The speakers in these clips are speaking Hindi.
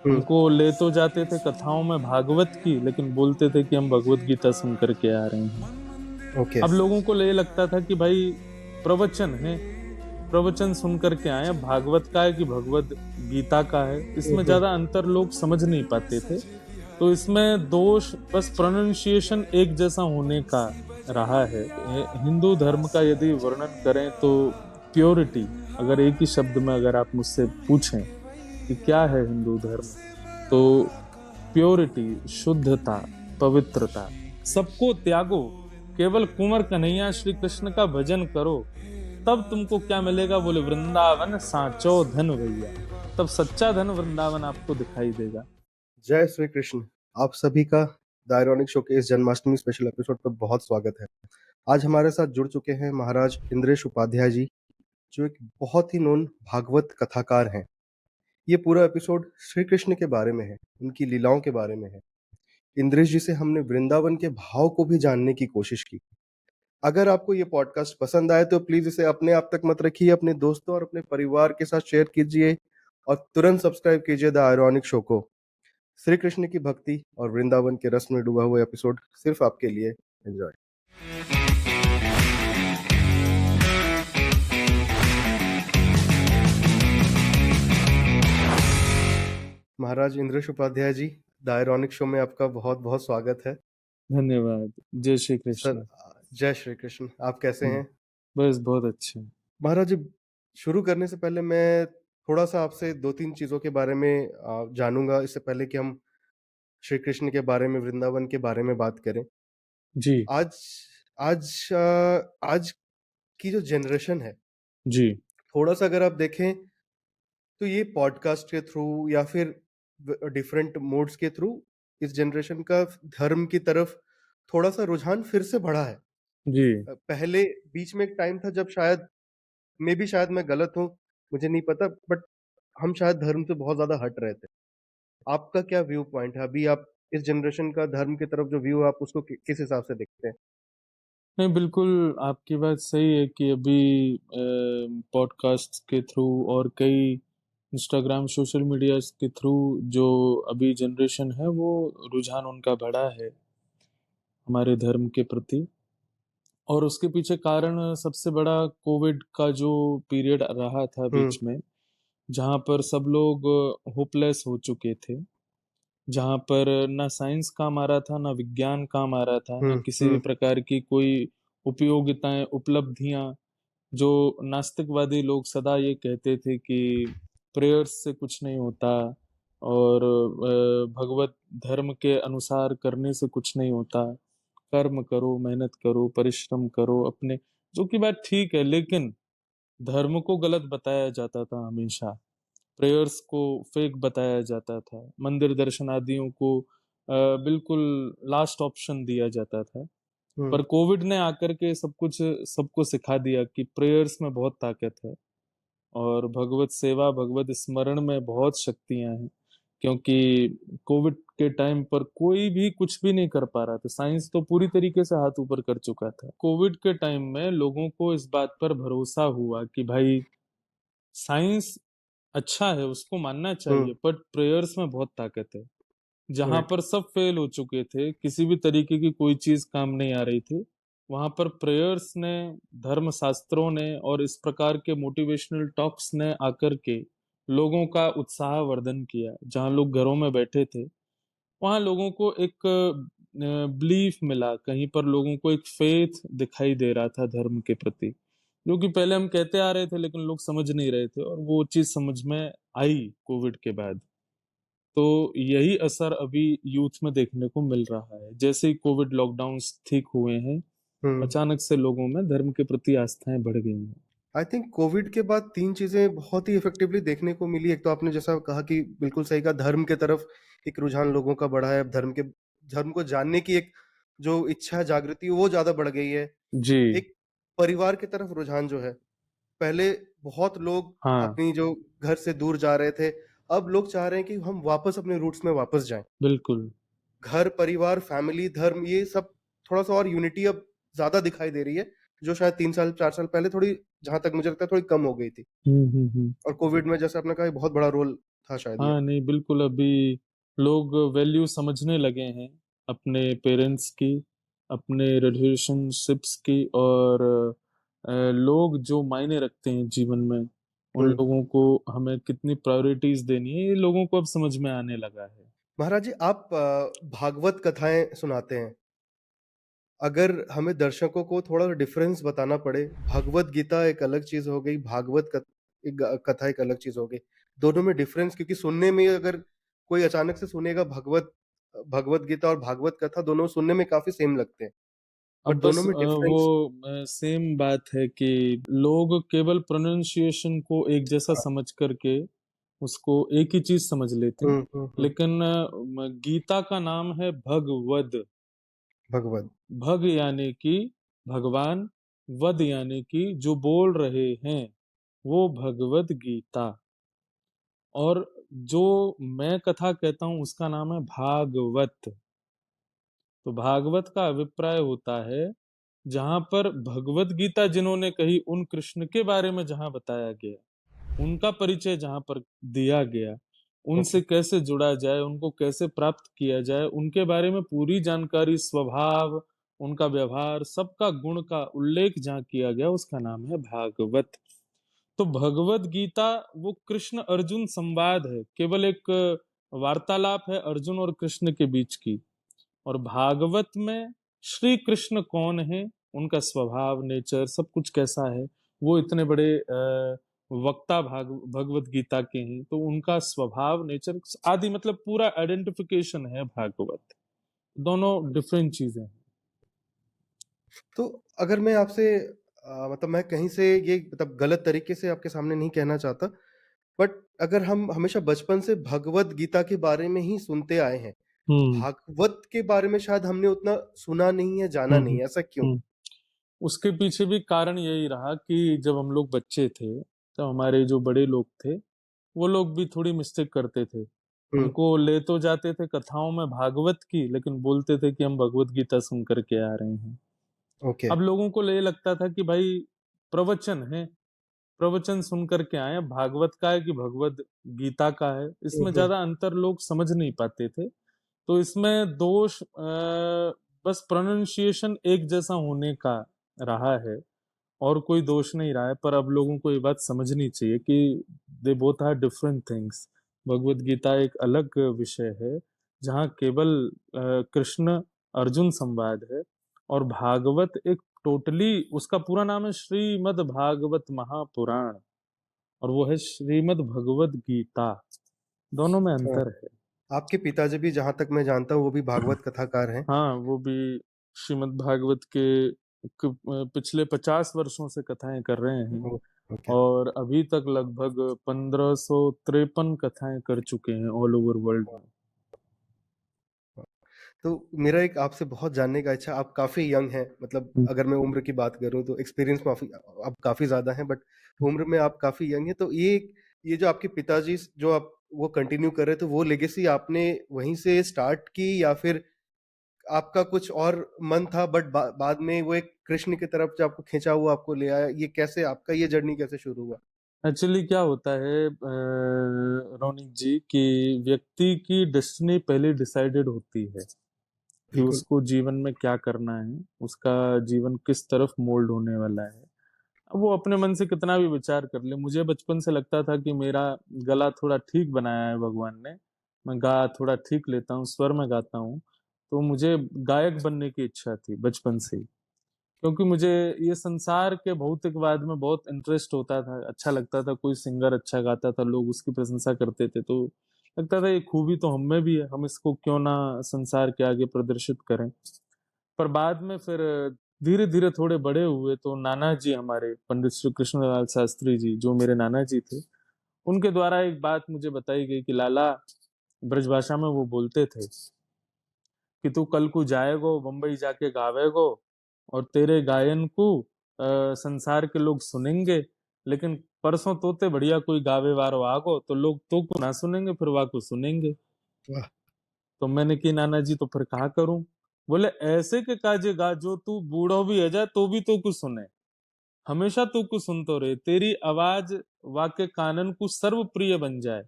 हम्म। हमको ले तो जाते थे कथाओं में भागवत की, लेकिन बोलते थे कि हम भगवत गीता सुन करके आ रहे हैं। ओके। अब लोगों को ये लगता था कि भाई प्रवचन है, प्रवचन सुन करके आए, अब भागवत का है कि भगवत गीता का है, इसमें ज्यादा अंतर लोग समझ नहीं पाते थे। तो इसमें दोष बस प्रोनाउंसिएशन एक जैसा होने का रहा है। हिंदू धर्म का यदि वर्णन करें तो प्योरिटी, अगर एक ही शब्द में अगर आप मुझसे पूछें कि क्या है हिंदू धर्म, तो प्योरिटी, शुद्धता, पवित्रता, सबको त्यागो, केवल कुंवर कन्हैया श्री कृष्ण का भजन करो, तब तुमको क्या मिलेगा, बोले वृंदावन साचो धन भैया, तब सच्चा धन वृंदावन आपको दिखाई देगा। जय श्री कृष्ण। आप सभी का द आयरॉनिक शो के इस जन्माष्टमी स्पेशल एपिसोड पर बहुत स्वागत है। आज हमारे साथ जुड़ चुके हैं महाराज इंद्रेश उपाध्याय जी, जो एक बहुत ही नोन भागवत कथाकार हैं। ये पूरा एपिसोड श्री कृष्ण के बारे में है, उनकी लीलाओं के बारे में है। इंद्रेश जी से हमने वृंदावन के भाव को भी जानने की कोशिश की। अगर आपको ये पॉडकास्ट पसंद आए तो प्लीज इसे अपने आप तक मत रखिए, अपने दोस्तों और अपने परिवार के साथ शेयर कीजिए और तुरंत सब्सक्राइब कीजिए द आयरॉनिक शो को। श्री कृष्ण की भक्ति और वृंदावन के रस में डूबा हुआ एपिसोड सिर्फ आपके लिए। Enjoy. Maharaj Indresh Upadhyay ji, the ironic show में आपका बहुत बहुत स्वागत है। धन्यवाद। जय श्री सर, कृष्ण। जय श्री कृष्ण। आप कैसे हैं? बस बहुत अच्छे। महाराज जी, शुरू करने से पहले मैं थोड़ा सा आपसे दो तीन चीजों के बारे में जानूंगा, इससे पहले कि हम श्री कृष्ण के बारे में, वृंदावन के बारे में बात करें। जी आज आज आज की जो जनरेशन है, जी थोड़ा सा अगर आप देखें तो ये पॉडकास्ट के थ्रू या फिर डिफरेंट मोड्स के थ्रू इस जनरेशन का धर्म की तरफ थोड़ा सा रुझान फिर से बढ़ा है। जी। पहले बीच में एक टाइम था जब शायद, मे भी शायद मैं गलत हूँ, मुझे नहीं पता, बट हम शायद धर्म से बहुत ज्यादा हट रहे थे। आपका क्या व्यू पॉइंट है अभी? आप इस जनरेशन का धर्म की तरफ जो व्यू है, आप उसको किस हिसाब से देखते हैं? नहीं, बिल्कुल आपकी बात सही है कि अभी पॉडकास्ट के थ्रू और कई इंस्टाग्राम सोशल मीडिया के थ्रू जो अभी जनरेशन है वो रुझान उनका बढ़ा है हमारे धर्म के प्रति। और उसके पीछे कारण सबसे बड़ा कोविड का जो पीरियड रहा था हम्म। बीच में, जहाँ पर सब लोग होपलेस हो चुके थे, जहाँ पर ना साइंस काम आ रहा था, ना विज्ञान काम आ रहा था, ना किसी भी हम्म। प्रकार की कोई उपयोगिताएं, उपलब्धियां। जो नास्तिकवादी लोग सदा ये कहते थे कि प्रेयर्स से कुछ नहीं होता, और भगवत धर्म के अनुसार करने से कुछ नहीं होता, कर्म करो, मेहनत करो, परिश्रम करो अपने, जो कि बात ठीक है, लेकिन धर्म को गलत बताया जाता था हमेशा, प्रेयर्स को फेक बताया जाता था, मंदिर दर्शन आदियों को बिल्कुल लास्ट ऑप्शन दिया जाता था। हम्म। पर कोविड ने आकर के सब कुछ सबको सिखा दिया कि प्रेयर्स में बहुत ताकत है और भगवत सेवा, भगवत स्मरण में बहुत शक्तियां हैं। क्योंकि कोविड के टाइम पर कोई भी कुछ भी नहीं कर पा रहा था, साइंस तो पूरी तरीके से हाथ ऊपर कर चुका था। कोविड के टाइम में लोगों को इस बात पर भरोसा हुआ कि भाई साइंस अच्छा है, उसको मानना चाहिए, हम्म। बट प्रेयर्स में बहुत ताकत है। जहां राइट। पर सब फेल हो चुके थे, किसी भी तरीके की कोई चीज काम नहीं आ रही थी, वहां पर प्रेयर्स ने, धर्म शास्त्रों ने और इस प्रकार के मोटिवेशनल टॉक्स ने आकर के लोगों का उत्साह वर्धन किया। जहां लोग घरों में बैठे थे, वहां लोगों को एक बिलीफ मिला, कहीं पर लोगों को एक फेथ दिखाई दे रहा था धर्म के प्रति, जो कि पहले हम कहते आ रहे थे लेकिन लोग समझ नहीं रहे थे, और वो चीज समझ में आई कोविड के बाद। तो यही असर अभी यूथ में देखने को मिल रहा है। जैसे ही कोविड लॉकडाउन ठीक हुए हैं, हम्म। अचानक से लोगों में धर्म के प्रति आस्थाएं बढ़ गई हैं। आई थिंक कोविड के बाद तीन चीजें बहुत ही इफेक्टिवली देखने को मिली। एक तो आपने जैसा कहा कि बिल्कुल सही कहा, धर्म के तरफ एक रुझान लोगों का बढ़ा है। अब धर्म को जानने की एक जो इच्छा जागृति वो ज्यादा बढ़ गई है। जी। एक परिवार की तरफ रुझान जो है, पहले बहुत लोग हाँ। अपनी जो घर से दूर जा रहे थे, अब लोग चाह रहे हैं कि हम वापस अपने रूट्स में वापस जाएं। बिल्कुल। घर परिवार फैमिली धर्म ये सब थोड़ा सा और यूनिटी अब ज्यादा दिखाई दे रही है, जो शायद 3 साल 4 साल पहले थोड़ी, जहां तक मुझे लगता है, थोड़ी कम हो गई थी। हम्म। और कोविड में जैसे आपने कहा बहुत बड़ा रोल था शायद ये। हाँ, नहीं बिल्कुल अभी लोग वैल्यू समझने लगे हैं अपने पेरेंट्स की, अपने रिलेशनशिप्स की और लोग जो मायने रखते हैं जीवन में, उन हुँ। लोगों को हमें कितनी प्रायोरिटीज़ देनी है, ये लोगों को अब समझ में आने लगा है। महाराज जी, आप भागवत कथाएँ सुनाते हैं। अगर हमें दर्शकों को थोड़ा डिफरेंस बताना पड़े, भगवत गीता एक अलग चीज़ हो गई, भागवत कथा एक अलग चीज़ हो गई। दोनों में डिफरेंस, क्योंकि सुनने में अगर कोई अचानक से सुनेगा भगवत गीता और भागवत कथा, दोनों सुनने में काफ़ी सेम लगते हैं। बट अब बस दोनों में वो डिफरेंस। सेम बात है कि लोग केवल प्रोनंसिएशन को एक जैसा हाँ। समझ करके उसको एक ही चीज़ समझ लेते हैं। हुँ, हुँ, हुँ। लेकिन गीता का नाम है भगवद। भगवत। भग यानी कि भगवान, वद यानी कि जो बोल रहे हैं, वो भगवद गीता। और जो मैं कथा कहता हूँ उसका नाम है भागवत। तो भागवत का अभिप्राय होता है जहां पर भगवत गीता जिन्होंने कही उन कृष्ण के बारे में जहां बताया गया, उनका परिचय जहां पर दिया गया, ओके। उनसे कैसे जुड़ा जाए, उनको कैसे प्राप्त किया जाए, उनके बारे में पूरी जानकारी, स्वभाव, उनका व्यवहार, सबका गुण का उल्लेख जहां किया गया, उसका नाम है भागवत। तो भगवत गीता वो कृष्ण अर्जुन संवाद है, केवल एक वार्तालाप है अर्जुन और कृष्ण के बीच की। और भागवत में श्री कृष्ण कौन है, उनका स्वभाव, नेचर, सब कुछ कैसा है, वो इतने बड़े वक्ता भगवत गीता के हैं, तो उनका स्वभाव, नेचर आदि मतलब पूरा आइडेंटिफिकेशन है भागवत। दोनों डिफरेंट चीजें हैं। तो अगर मैं आपसे मतलब मैं कहीं से ये मतलब गलत तरीके से आपके सामने नहीं कहना चाहता, बट अगर हम हमेशा बचपन से भगवत गीता के बारे में ही सुनते आए हैं, हम्म भागवत के बारे में शायद हमने उतना सुना नहीं है, जाना नहीं हम्म है, ऐसा क्यों? हम्म उसके पीछे भी कारण यही रहा कि जब हम लोग बच्चे थे, तो हमारे जो बड़े लोग थे, वो लोग भी थोड़ी मिस्टेक करते थे। हुँ। हमको ले तो जाते थे कथाओं में भागवत की, लेकिन बोलते थे कि हम भगवत गीता सुन करके आ रहे हैं। ओके। अब लोगों को ये लगता था कि भाई प्रवचन है, प्रवचन सुन करके आए, भागवत का है कि भगवत गीता का है, हुँ, इसमें हुँ। ज्यादा अंतर लोग समझ नहीं पाते थे। तो इसमें दोष बस प्रोनाउंसिएशन एक जैसा होने का रहा है, और कोई दोष नहीं रहा है। पर अब लोगों को ये बात समझनी चाहिए कि they both are different things. Bhagavad Gita एक अलग विषय है जहाँ केवल कृष्ण अर्जुन संवाद है, और भागवत एक टोटली, उसका पूरा नाम है श्रीमद् भागवत महापुराण, और वो है श्रीमद् भगवत गीता। दोनों में हाँ, अंतर है। आपके पिताजी भी जहाँ तक मैं जानता हूँ वो भी भागवत कथाकार हैं। हाँ, वो भी श्रीमद् भागवत के पिछले 50 वर्षों से कथाएं कर रहे हैं, ओह! ओके। और अभी तक लगभग 1553 कथाएं कर चुके हैं ऑल ओवर वर्ल्ड में। तो मेरा एक आपसे बहुत जानने का इच्छा, आप काफ़ी यंग हैं, मतलब हम्म, अगर मैं उम्र की बात करूँ तो एक्सपीरियंस काफ़ी आप काफ़ी ज़्यादा हैं, बट उम्र में आप काफ़ी यंग हैं, तो ये जो आपके पिताजी जो आप वो कंटिन्यू कर रहे थे, वो लेगेसी आपने वहीं से स्टार्ट की, या फिर आपका कुछ और मन था, बट बाद में वो एक कृष्ण की तरफ जो आपको खींचा हुआ आपको ले आया, ये कैसे आपका ये जर्नी कैसे शुरू हुआ? एक्चुअली क्या होता है रोनिक जी, कि व्यक्ति की डेस्टिनी पहले डिसाइडेड होती है कि बिल्कुल। उसको जीवन में क्या करना है, उसका जीवन किस तरफ मोल्ड होने वाला है। अब वो अपने मन से कितना भी विचार कर ले, मुझे बचपन से लगता था कि मेरा गला थोड़ा ठीक बनाया है भगवान ने, मैं गा थोड़ा ठीक लेता हूँ, स्वर में गाता हूँ। तो मुझे गायक बनने की इच्छा थी बचपन से ही, क्योंकि मुझे ये संसार के भौतिकवाद में बहुत इंटरेस्ट होता था, अच्छा लगता था। कोई सिंगर अच्छा गाता था, लोग उसकी प्रशंसा करते थे, तो लगता था ये खूबी तो हम में भी है, हम इसको क्यों ना संसार के आगे प्रदर्शित करें। पर बाद में फिर धीरे धीरे थोड़े बड़े हुए तो नाना जी, हमारे पंडित श्री कृष्णलाल शास्त्री जी, जो मेरे नाना जी थे, उनके द्वारा एक बात मुझे बताई गई कि लाला, ब्रजभाषा में वो बोलते थे कि तू कल को जाएगो बम्बई जाके गावेगो, और तेरे गायन को संसार के लोग सुनेंगे, लेकिन परसों तोते बढ़िया कोई गावे वारो आगो तो लोग तो को ना सुनेंगे, फिर वाको सुनेंगे। वाह! तो मैंने की नाना जी, तो फिर कहा करूं? बोले ऐसे के काजे गा जो तू बूढ़ो भी है जाए तो भी तो कुछ सुने, हमेशा तू कुछ सुनतो रहे, तेरी आवाज वाके कानन को सर्व प्रिय बन जाए।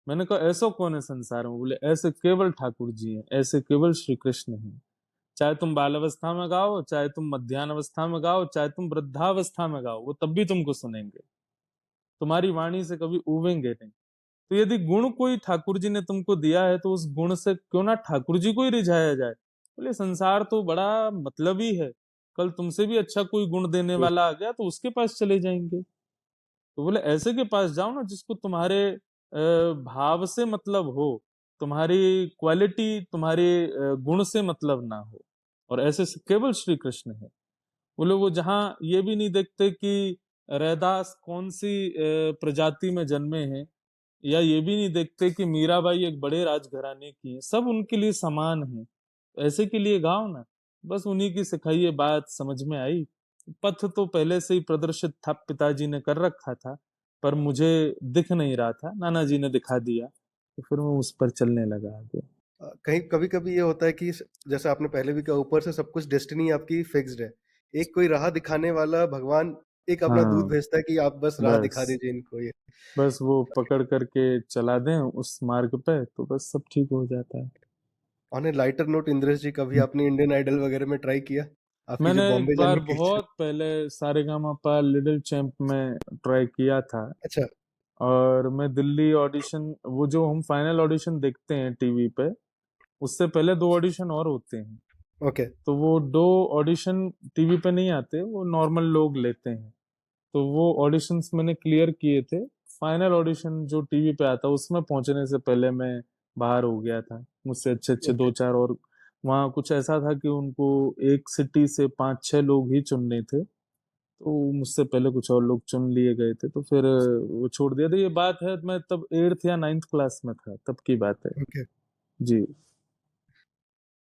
मैंने कहा ऐसा कौन है संसार में? बोले ऐसे केवल ठाकुर जी हैं, ऐसे केवल श्री कृष्ण हैं। चाहे तुम बाल अवस्था में गाओ, चाहे तुम मध्यान्ह अवस्था में गाओ, चाहे तुम वृद्धावस्था में गाओ, वो तब भी तुमको सुनेंगे। तुम्हारी वाणी से कभी ऊबेंगे नहीं। तो यदि गुण कोई ठाकुर जी ने तुमको दिया है तो उस गुण से क्यों ना ठाकुर जी को ही रिझाया जाए। बोले संसार तो बड़ा मतलबी है, कल तुमसे भी अच्छा कोई गुण देने हुँ, वाला आ गया तो उसके पास चले जाएंगे। तो बोले ऐसे के पास जाओ ना जिसको तुम्हारे भाव से मतलब हो, तुम्हारी क्वालिटी, तुम्हारे गुण से मतलब ना हो। और ऐसे से केवल श्री कृष्ण है। बोले वो जहाँ ये भी नहीं देखते कि रैदास कौन सी प्रजाति में जन्मे हैं, या ये भी नहीं देखते कि मीराबाई एक बड़े राजघराने की है, सब उनके लिए समान है। ऐसे के लिए गाओ ना। बस उन्हीं की सिखाई ये बात समझ में आई। पथ तो पहले से ही प्रदर्शित था, पिताजी ने कर रखा था, पर मुझे दिख नहीं रहा था, नाना जी ने दिखा दिया, तो फिर मैं उस पर चलने लगा आगे। कहीं कभी-कभी ये होता है कि जैसे आपने पहले भी कहा, ऊपर से सब कुछ डेस्टिनी आपकी फिक्स्ड है। एक कोई राह दिखाने वाला भगवान एक अपना दूत हाँ, भेजता है कि आप बस राह दिखा बस दीजिए इनको ये। बस वो पकड़ करके चला दें उस मार्ग पे तो बस सब ठीक हो जाता है। On a lighter note, Indresh ji, कभी आपने इंडियन आइडल वगैरह में ट्राई किया? आपकी मैंने जो एक बॉम्बे बार जाने की इच्छा। बहुत पहले सारेगामापा लिटिल चैंप में ट्राई किया था। अच्छा, और मैं दिल्ली ऑडिशन, वो जो हम फाइनल ऑडिशन देखते हैं टीवी पे, उससे पहले दो ऑडिशन और होते हैं। ओके, तो वो दो ऑडिशन टीवी पे नहीं आते, वो नॉर्मल लोग लेते हैं। तो वो ऑडिशंस मैंने क्लियर किए थे। फाइनल ऑडिशन जो टीवी पे आता उसमें पहुंचने से पहले मैं बाहर हो गया था। मुझसे अच्छे अच्छे ओके। दो चार और, वहाँ कुछ ऐसा था कि उनको एक सिटी से पांच छह लोग ही चुनने थे। तो मुझसे पहले कुछ और लोग चुन लिए गए थे, तो फिर वो छोड़ दिया था। ये बात है मैं तब 8th या 9th क्लास में था, तब की बात है। ओके। जी।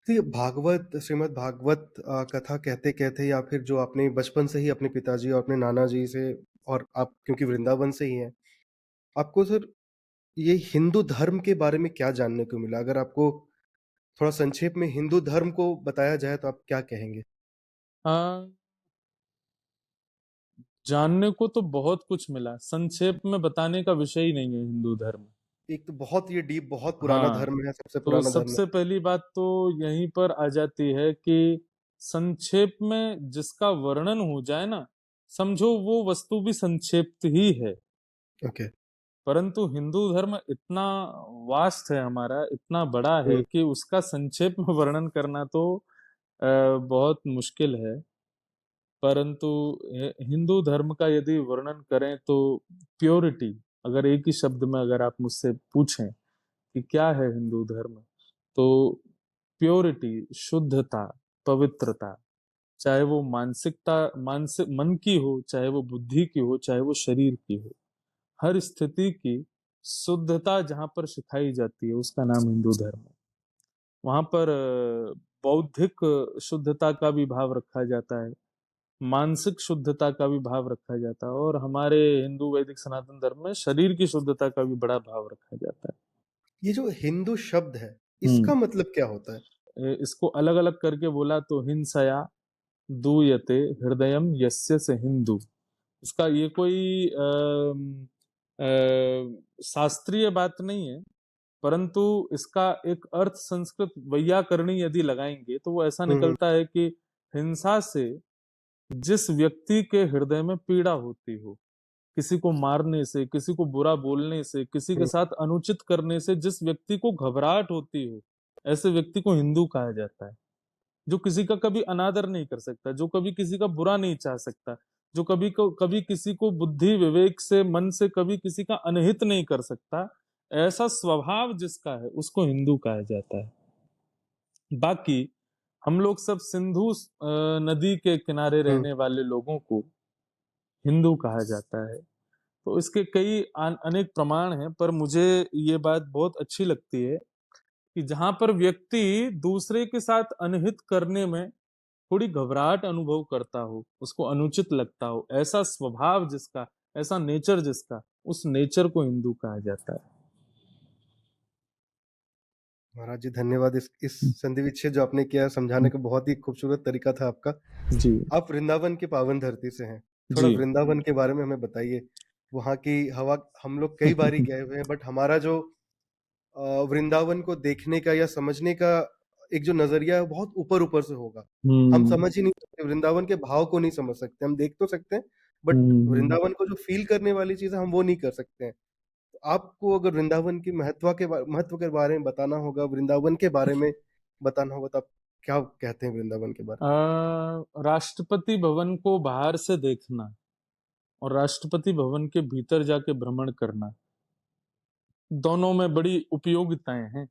तो ये भागवत, श्रीमद् भागवत कथा कहते-कहते, या फिर जो आपने बचपन से ही अपने पिताजी और अपने नाना जी से, और आप क्योंकि वृंदावन से ही हैं, आपको सर ये हिंदू धर्म के बारे में क्या जानने को मिला? अगर आपको थोड़ा संक्षेप में हिंदू धर्म को बताया जाए तो आप क्या कहेंगे? हाँ, जानने को तो बहुत कुछ मिला, संक्षेप में बताने का विषय ही नहीं है हिंदू धर्म। एक तो बहुत ये डीप, बहुत पुराना हाँ, धर्म है, सबसे तो पुराना धर्म है। सबसे पहली बात तो यहीं पर आ जाती है कि संक्षेप में जिसका वर्णन हो जाए ना, समझो वो वस्तु भी संक्षिप्त ही है। ओके। परंतु हिंदू धर्म इतना वास्ट है हमारा, इतना बड़ा है हुँ, कि उसका संक्षेप में वर्णन करना तो बहुत मुश्किल है। परंतु हिंदू धर्म का यदि वर्णन करें तो प्योरिटी, अगर एक ही शब्द में अगर आप मुझसे पूछें कि क्या है हिंदू धर्म, तो प्योरिटी, शुद्धता, पवित्रता, चाहे वो मानसिकता, मानसिक मन की हो, चाहे वो बुद्धि की हो, चाहे वो शरीर की हो, हर स्थिति की शुद्धता जहां पर सिखाई जाती है उसका नाम हिंदू धर्म है। वहां पर बौद्धिक शुद्धता का भी भाव रखा जाता है, मानसिक शुद्धता का भी भाव रखा जाता है, और हमारे हिंदू वैदिक सनातन धर्म में शरीर की शुद्धता का भी बड़ा भाव रखा जाता ये जो हिंदू शब्द है, है। इसका मतलब क्या होता है? इसको अलग अलग करके बोला तो हिंसया दूयते हृदयम यस्य से हिंदू। इसका ये कोई शास्त्रीय बात नहीं है, परंतु इसका एक अर्थ संस्कृत वैयाकरणी यदि लगाएंगे तो वो ऐसा हुँ, हुँ, निकलता है कि हिंसा से जिस व्यक्ति के हृदय में पीड़ा होती हो, किसी को मारने से, किसी को बुरा बोलने से, किसी के हुँ। साथ अनुचित करने से जिस व्यक्ति को घबराहट होती हो, ऐसे व्यक्ति को हिंदू कहा जाता है। जो किसी का कभी अनादर नहीं कर सकता, जो कभी किसी का बुरा नहीं चाह सकता, जो कभी किसी को बुद्धि विवेक से, मन से कभी किसी का अनहित नहीं कर सकता, ऐसा स्वभाव जिसका है उसको हिंदू कहा जाता है। बाकी हम लोग सब सिंधु नदी के किनारे हुँ। रहने वाले लोगों को हिंदू कहा जाता है। तो इसके कई अनेक प्रमाण हैं, पर मुझे ये बात बहुत अच्छी लगती है कि जहां पर व्यक्ति दूसरे के साथ अनहित करने में थोड़ी घबराहट अनुभव करता हो, उसको अनुचित लगता हो, ऐसा स्वभाव जिसका, ऐसा नेचर जिसका, उस नेचर को हिंदू कहा जाता है। महाराज जी, धन्यवाद इस संधि विच्छेद जो आपने किया, समझाने का बहुत ही खूबसूरत तरीका था आपका। जी। आप वृंदावन की पावन धरती से हैं। थोड़ा जी। वृंदावन के बारे में हमें बताइए। वहाँ की हवा, हम लोग कई बारी गए हुए हैं, बट हमारा जो वृंदावन को देखने का या समझने का एक जो नज़रिया है, वो बहुत ऊपर-ऊपर से होगा। हम हम्म समझ ही नहीं सकते, वृंदावन के भाव को नहीं समझ सकते। हम देख तो सकते हैं, बट हम्म। वृंदावन को जो फ़ील करने वाली चीज़ है, हम वो नहीं कर सकते हैं। तो आपको अगर वृंदावन की महत्व के बारे में बताना होगा, वृंदावन के बारे में बताना होगा, तो आप क्या कहते हैं वृंदावन के बारे राष्ट्रपति भवन को बाहर से देखना और राष्ट्रपति भवन के भीतर जाके भ्रमण करना, दोनों में बड़ी उपयोगिताएं हैं। में?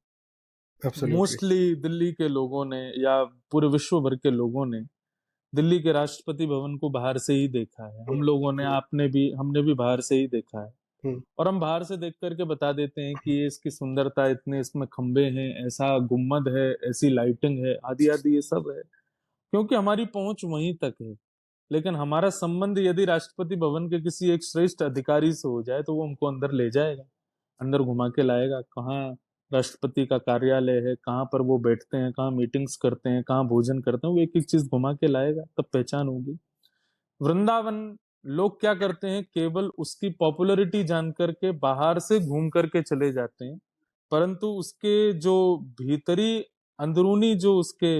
एब्सोल्युटली। मोस्टली दिल्ली के लोगों ने या पूरे विश्व भर के लोगों ने दिल्ली के राष्ट्रपति भवन को बाहर से ही देखा है। हुँ, हम लोगों ने, हुँ, हमने भी बाहर से ही देखा है। हुँ, और हम बाहर से देख करके बता देते हैं कि ये इसकी सुंदरता, इतने इसमें खंबे हैं, ऐसा गुम्बद है, ऐसी लाइटिंग है, आदि आदि ये सब है, क्योंकि हमारी पहुंच वहीं तक है। लेकिन हमारा संबंध यदि राष्ट्रपति भवन के किसी एक श्रेष्ठ अधिकारी से हो जाए तो वो हमको अंदर ले जाएगा, अंदर घुमा के लाएगा, कहाँ राष्ट्रपति का कार्यालय है, कहाँ पर वो बैठते हैं, कहाँ मीटिंग्स करते हैं, कहाँ भोजन करते हैं, वो एक एक चीज घुमा के लाएगा, तब पहचान होगी। वृंदावन लोग क्या करते हैं, केवल उसकी पॉपुलैरिटी जान करके बाहर से घूम करके चले जाते हैं, परंतु उसके जो भीतरी अंदरूनी जो उसके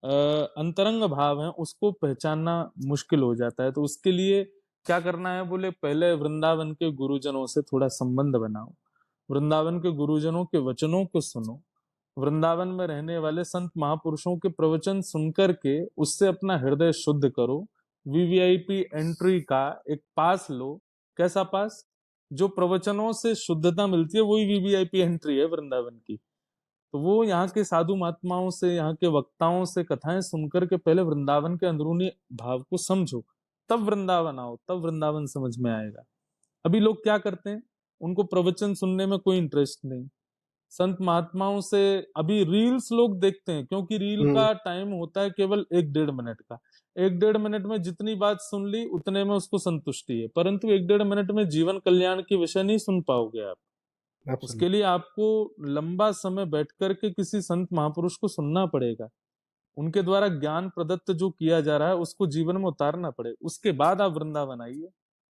अंतरंग भाव हैं उसको पहचानना मुश्किल हो जाता है। तो उसके लिए क्या करना है, बोले पहले वृंदावन के गुरुजनों से थोड़ा संबंध बनाओ, वृंदावन के गुरुजनों के वचनों को सुनो, वृंदावन में रहने वाले संत महापुरुषों के प्रवचन सुनकर के उससे अपना हृदय शुद्ध करो। वीवीआईपी एंट्री का एक पास लो। कैसा पास? जो प्रवचनों से शुद्धता मिलती है वही वीवीआईपी एंट्री है वृंदावन की। तो वो यहाँ के साधु महात्माओं से, यहाँ के वक्ताओं से कथाएं सुनकर के पहले वृंदावन के अंदरूनी भाव को समझो, तब वृंदावन आओ, तब वृंदावन समझ में आएगा। अभी लोग क्या करते हैं, उनको प्रवचन सुनने में कोई इंटरेस्ट नहीं, संत महात्माओं से अभी रील्स लोग देखते हैं, क्योंकि रील हुँ, का टाइम होता है केवल 1-1.5 मिनट का। 1-1.5 मिनट में जितनी बात सुन ली उतने में उसको संतुष्टि है, परंतु 1-1.5 मिनट में जीवन कल्याण के विषय नहीं सुन पाओगे आप। उसके लिए एब्सोल्युटली। आपको लंबा समय बैठ करके किसी संत महापुरुष को सुनना पड़ेगा, उनके द्वारा ज्ञान प्रदत्त जो किया जा रहा है उसको जीवन में उतारना पड़ेगा, उसके बाद आप वृंदावन आइए,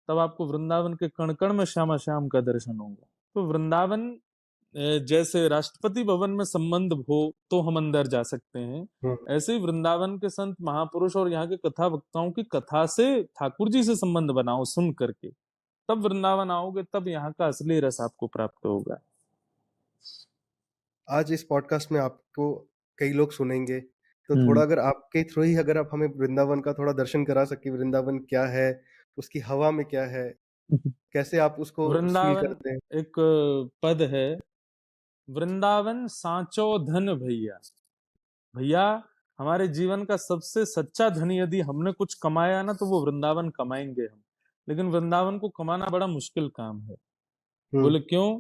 तब आपको वृंदावन के कण कण में श्यामा श्याम का दर्शन होगा। तो वृंदावन जैसे राष्ट्रपति भवन में संबंध हो तो हम अंदर जा सकते हैं, हुँ, ऐसे ही वृंदावन के संत महापुरुष और यहाँ के कथा वक्ताओं की कथा से, ठाकुर जी से संबंध बनाओ सुन करके, तब वृंदावन आओगे, तब यहाँ का असली रस आपको प्राप्त होगा। आज इस पॉडकास्ट में आपको कई लोग सुनेंगे, तो थोड़ा हम्म। अगर आपके थ्रू ही अगर आप हमें वृंदावन का थोड़ा दर्शन करा सकें, वृंदावन क्या है? उसकी हवा में क्या है? कैसे आप उसको फ़ील वृंदावन करते हैं? एक पद है, वृंदावन सांचो धन भैया। भैया, हमारे जीवन का सबसे सच्चा धन यदि हमने कुछ कमाया ना तो वो वृंदावन कमाएंगे हम, लेकिन वृंदावन को कमाना बड़ा मुश्किल काम है। हुँ, बोले क्यों?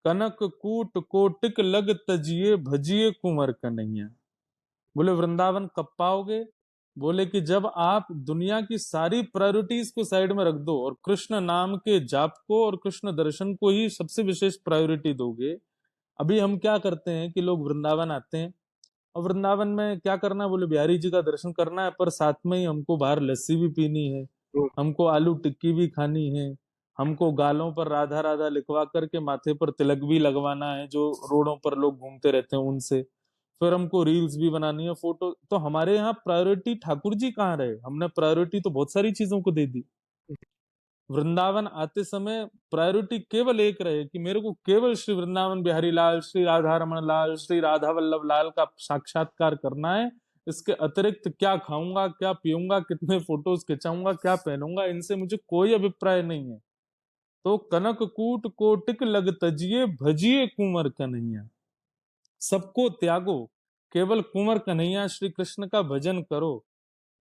कनक कूट कोटिक लग तजिए भजिए कुंवर कन्हैया। बोले वृंदावन कब पाओगे? बोले कि जब आप दुनिया की सारी प्रायोरिटीज को साइड में रख दो और कृष्ण नाम के जाप को और कृष्ण दर्शन को ही सबसे विशेष प्रायोरिटी दोगे। अभी हम क्या करते हैं कि लोग वृंदावन आते हैं और वृंदावन में क्या करना है, बोले बिहारी जी का दर्शन करना है, पर साथ में ही हमको बाहर लस्सी भी पीनी है, हुँ, हमको आलू टिक्की भी खानी है, हमको गालों पर राधा राधा लिखवा करके माथे पर तिलक भी लगवाना है जो रोडों पर लोग घूमते रहते हैं उनसे, फिर हमको रील्स भी बनानी है, फोटो। तो हमारे यहाँ प्रायोरिटी ठाकुर जी कहाँ रहे? हमने प्रायोरिटी तो बहुत सारी चीजों को दे दी। वृंदावन आते समय प्रायोरिटी केवल एक रहे कि मेरे को केवल श्री वृंदावन बिहारी लाल, श्री राधा रमन लाल, श्री राधा वल्लभ लाल का साक्षात्कार करना है। इसके अतिरिक्त क्या खाऊंगा, क्या पीऊंगा, कितने फोटोज खिंचाऊंगा, क्या पहनूंगा, इनसे मुझे कोई अभिप्राय नहीं है। तो कनक कूट कोटिक लग तजिए भजिए कुंवर कन्हैया। सबको त्यागो, केवल कुंवर कन्हैया श्री कृष्ण का भजन करो,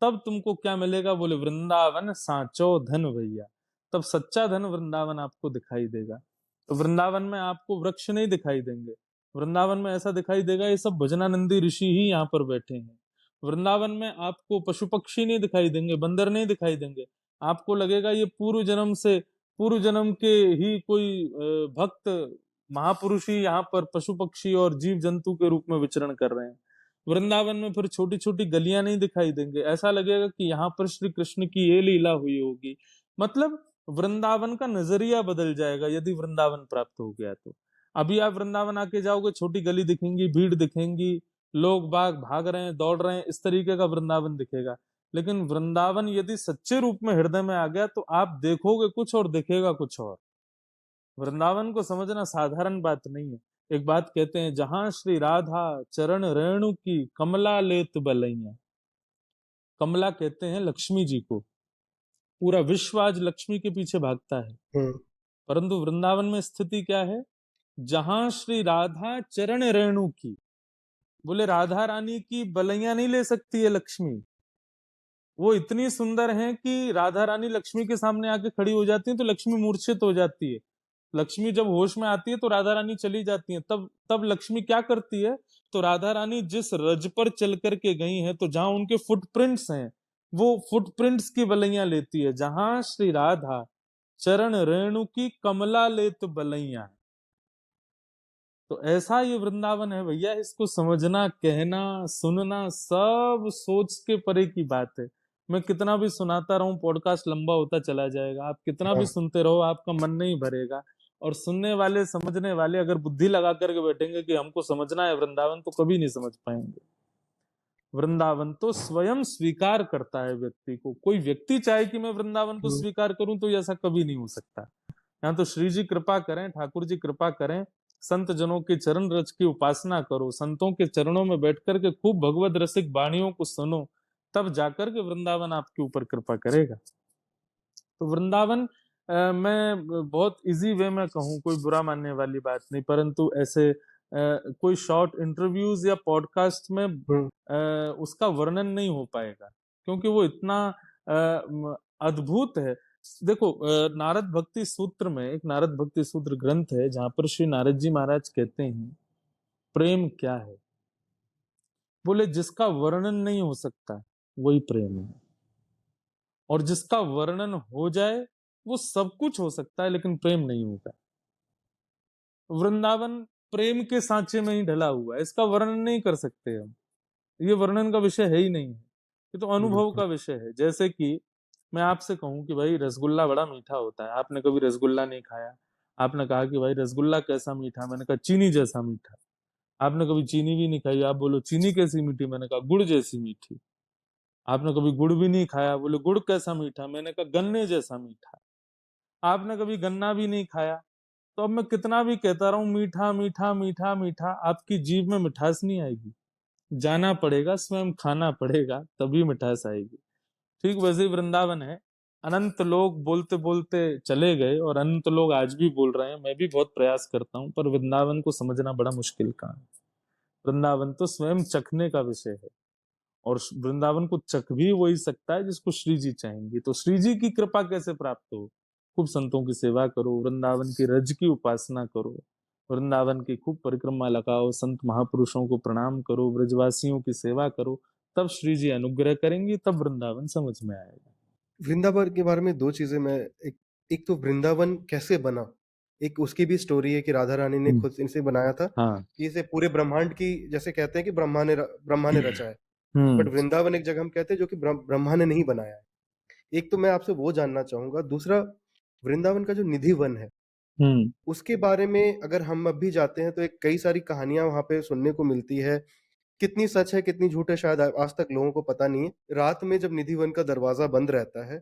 तब तुमको क्या मिलेगा? बोले वृंदावन सांचो धन भैया। तब सच्चा धन वृंदावन आपको दिखाई देगा। तो वृंदावन में आपको वृक्ष नहीं दिखाई देंगे, वृंदावन में ऐसा दिखाई देगा ये सब भजनानंदी ऋषि ही यहाँ पर बैठे हैं। वृंदावन में आपको पशु पक्षी नहीं दिखाई देंगे, बंदर नहीं दिखाई देंगे, आपको लगेगा ये पूर्व जन्म के ही कोई भक्त महापुरुष ही यहाँ पर पशु पक्षी और जीव जंतु के रूप में विचरण कर रहे हैं। वृंदावन में फिर छोटी छोटी गलियां नहीं दिखाई देंगे, ऐसा लगेगा कि यहाँ पर श्री कृष्ण की ये लीला हुई होगी। मतलब वृंदावन का नजरिया बदल जाएगा यदि वृंदावन प्राप्त हो गया तो। अभी आप वृंदावन आके जाओगे, छोटी गली दिखेंगी, भीड़ दिखेंगी, लोग बाग भाग रहे हैं, दौड़ रहे हैं, इस तरीके का वृंदावन दिखेगा। लेकिन वृंदावन यदि सच्चे रूप में हृदय में आ गया तो आप देखोगे कुछ और दिखेगा कुछ और। वृंदावन को समझना साधारण बात नहीं है। एक बात कहते हैं, जहां श्री राधा चरण रेणु की कमला लेत बलैया। कमला कहते हैं लक्ष्मी जी को। पूरा विश्व आज लक्ष्मी के पीछे भागता है, हम्म। परंतु वृंदावन में स्थिति क्या है? जहां श्री राधा चरण रेणु की, बोले राधा रानी की बलैया नहीं ले सकती है लक्ष्मी। वो इतनी सुंदर हैं कि राधा रानी लक्ष्मी के सामने आके खड़ी हो जाती है तो लक्ष्मी मूर्छित हो जाती है। लक्ष्मी जब होश में आती है तो राधा रानी चली जाती है। तब तब लक्ष्मी क्या करती है? तो राधा रानी जिस रज पर चल करके गई है, तो जहां उनके फुटप्रिंट्स हैं, वो फुटप्रिंट्स की बलैया लेती है। जहां श्री राधा चरण रेणु की कमला लेत बलैया। तो ऐसा ये वृंदावन है भैया, इसको समझना, कहना, सुनना सब सोच के परे की बात है। मैं कितना भी सुनाता रहूं, पॉडकास्ट लंबा होता चला जाएगा। आप कितना भी हाँ। सुनते रहो, आपका मन नहीं भरेगा। और सुनने वाले, समझने वाले अगर बुद्धि लगा करके बैठेंगे कि हमको समझना है वृंदावन, तो कभी नहीं समझ पाएंगे। वृंदावन तो स्वयं स्वीकार करता है व्यक्ति को। कोई व्यक्ति चाहे कि मैं वृंदावन को हम्म। स्वीकार करूं, तो ऐसा कभी नहीं हो सकता। यहाँ तो श्री जी कृपा करें, ठाकुर जी कृपा करें, संत जनों के चरण रज की उपासना करो, संतों के चरणों में बैठकर के खूब भगवत रसिक वाणियों को सुनो, तब जाकर के वृंदावन आपके ऊपर कृपा करेगा। तो वृंदावन मैं बहुत इजी वे में कहूँ, कोई बुरा मानने वाली बात नहीं, परंतु ऐसे कोई शॉर्ट इंटरव्यूज या पॉडकास्ट में हम्म। उसका वर्णन नहीं हो पाएगा, क्योंकि वो इतना अद्भुत है। देखो, नारद भक्ति सूत्र में, एक नारद भक्ति सूत्र ग्रंथ है जहां पर श्री नारद जी महाराज कहते हैं प्रेम क्या है। बोले जिसका वर्णन नहीं हो सकता वही प्रेम है, और जिसका वर्णन हो जाए वो सब कुछ हो सकता है, लेकिन प्रेम नहीं होगा। वृंदावन प्रेम के सांचे में ही ढला हुआ है, इसका वर्णन नहीं कर सकते हम। ये वर्णन का विषय है ही नहीं है, ये तो अनुभव बिल्कुल। का विषय है। जैसे कि मैं आपसे कहूं कि भाई रसगुल्ला बड़ा मीठा होता है, आपने कभी रसगुल्ला नहीं खाया। आपने कहा कि भाई रसगुल्ला कैसा मीठा, मैंने कहा चीनी जैसा मीठा। आपने कभी चीनी भी नहीं खाई, आप बोलो चीनी कैसी मीठी, मैंने कहा गुड़ जैसी मीठी। आपने कभी गुड़ भी नहीं खाया, बोले गुड़ कैसा मीठा, मैंने कहा गन्ने जैसा मीठा। आपने कभी गन्ना भी नहीं खाया, तो अब मैं कितना भी कहता रहूं मीठा मीठा मीठा मीठा, आपकी जीभ में मिठास नहीं आएगी। जाना पड़ेगा, स्वयं खाना पड़ेगा, तभी मिठास आएगी। ठीक वैसे ही वृंदावन है। अनंत लोग बोलते बोलते चले गए और अनंत लोग आज भी बोल रहे हैं, मैं भी बहुत प्रयास करता हूं, पर वृंदावन को समझना बड़ा मुश्किल काम है। वृंदावन तो स्वयं चखने का विषय है, और वृंदावन को चख भी वही सकता है जिसको श्री जी चाहेंगे। तो श्री जी की कृपा कैसे प्राप्त हो? खूब संतों की सेवा करो, वृंदावन की रज की उपासना करो, वृंदावन की खूब परिक्रमा लगाओ, संत महापुरुषों को प्रणाम करो, ब्रजवासियों की सेवा करो, तब श्री जी अनुग्रह करेंगे, तब वृंदावन समझ में आएगा। वृंदावन के बारे में 2 चीज़ें मैं एक एक तो वृंदावन कैसे बना? एक उसकी भी स्टोरी है कि राधा रानी ने हम्म। खुद इसे बनाया था। हाँ। कि इसे पूरे ब्रह्मांड की जैसे कहते हैं कि ब्रह्मा ने रचा है। बट हम्म। वृंदावन एक जगह हम कहते हैं जो कि ब्रह्मा ने नहीं बनाया है। एक तो मैं आपसे वो जानना चाहूँगा। दूसरा, वृंदावन का जो निधि वन है, हम्म। उसके बारे में अगर हम अब भी जाते हैं तो एक कई सारी कहानियाँ वहाँ पे सुनने को मिलती है। कितनी सच है, कितनी झूठ है, शायद आज तक लोगों को पता नहीं है। रात में जब निधि वन का दरवाज़ा बंद रहता है,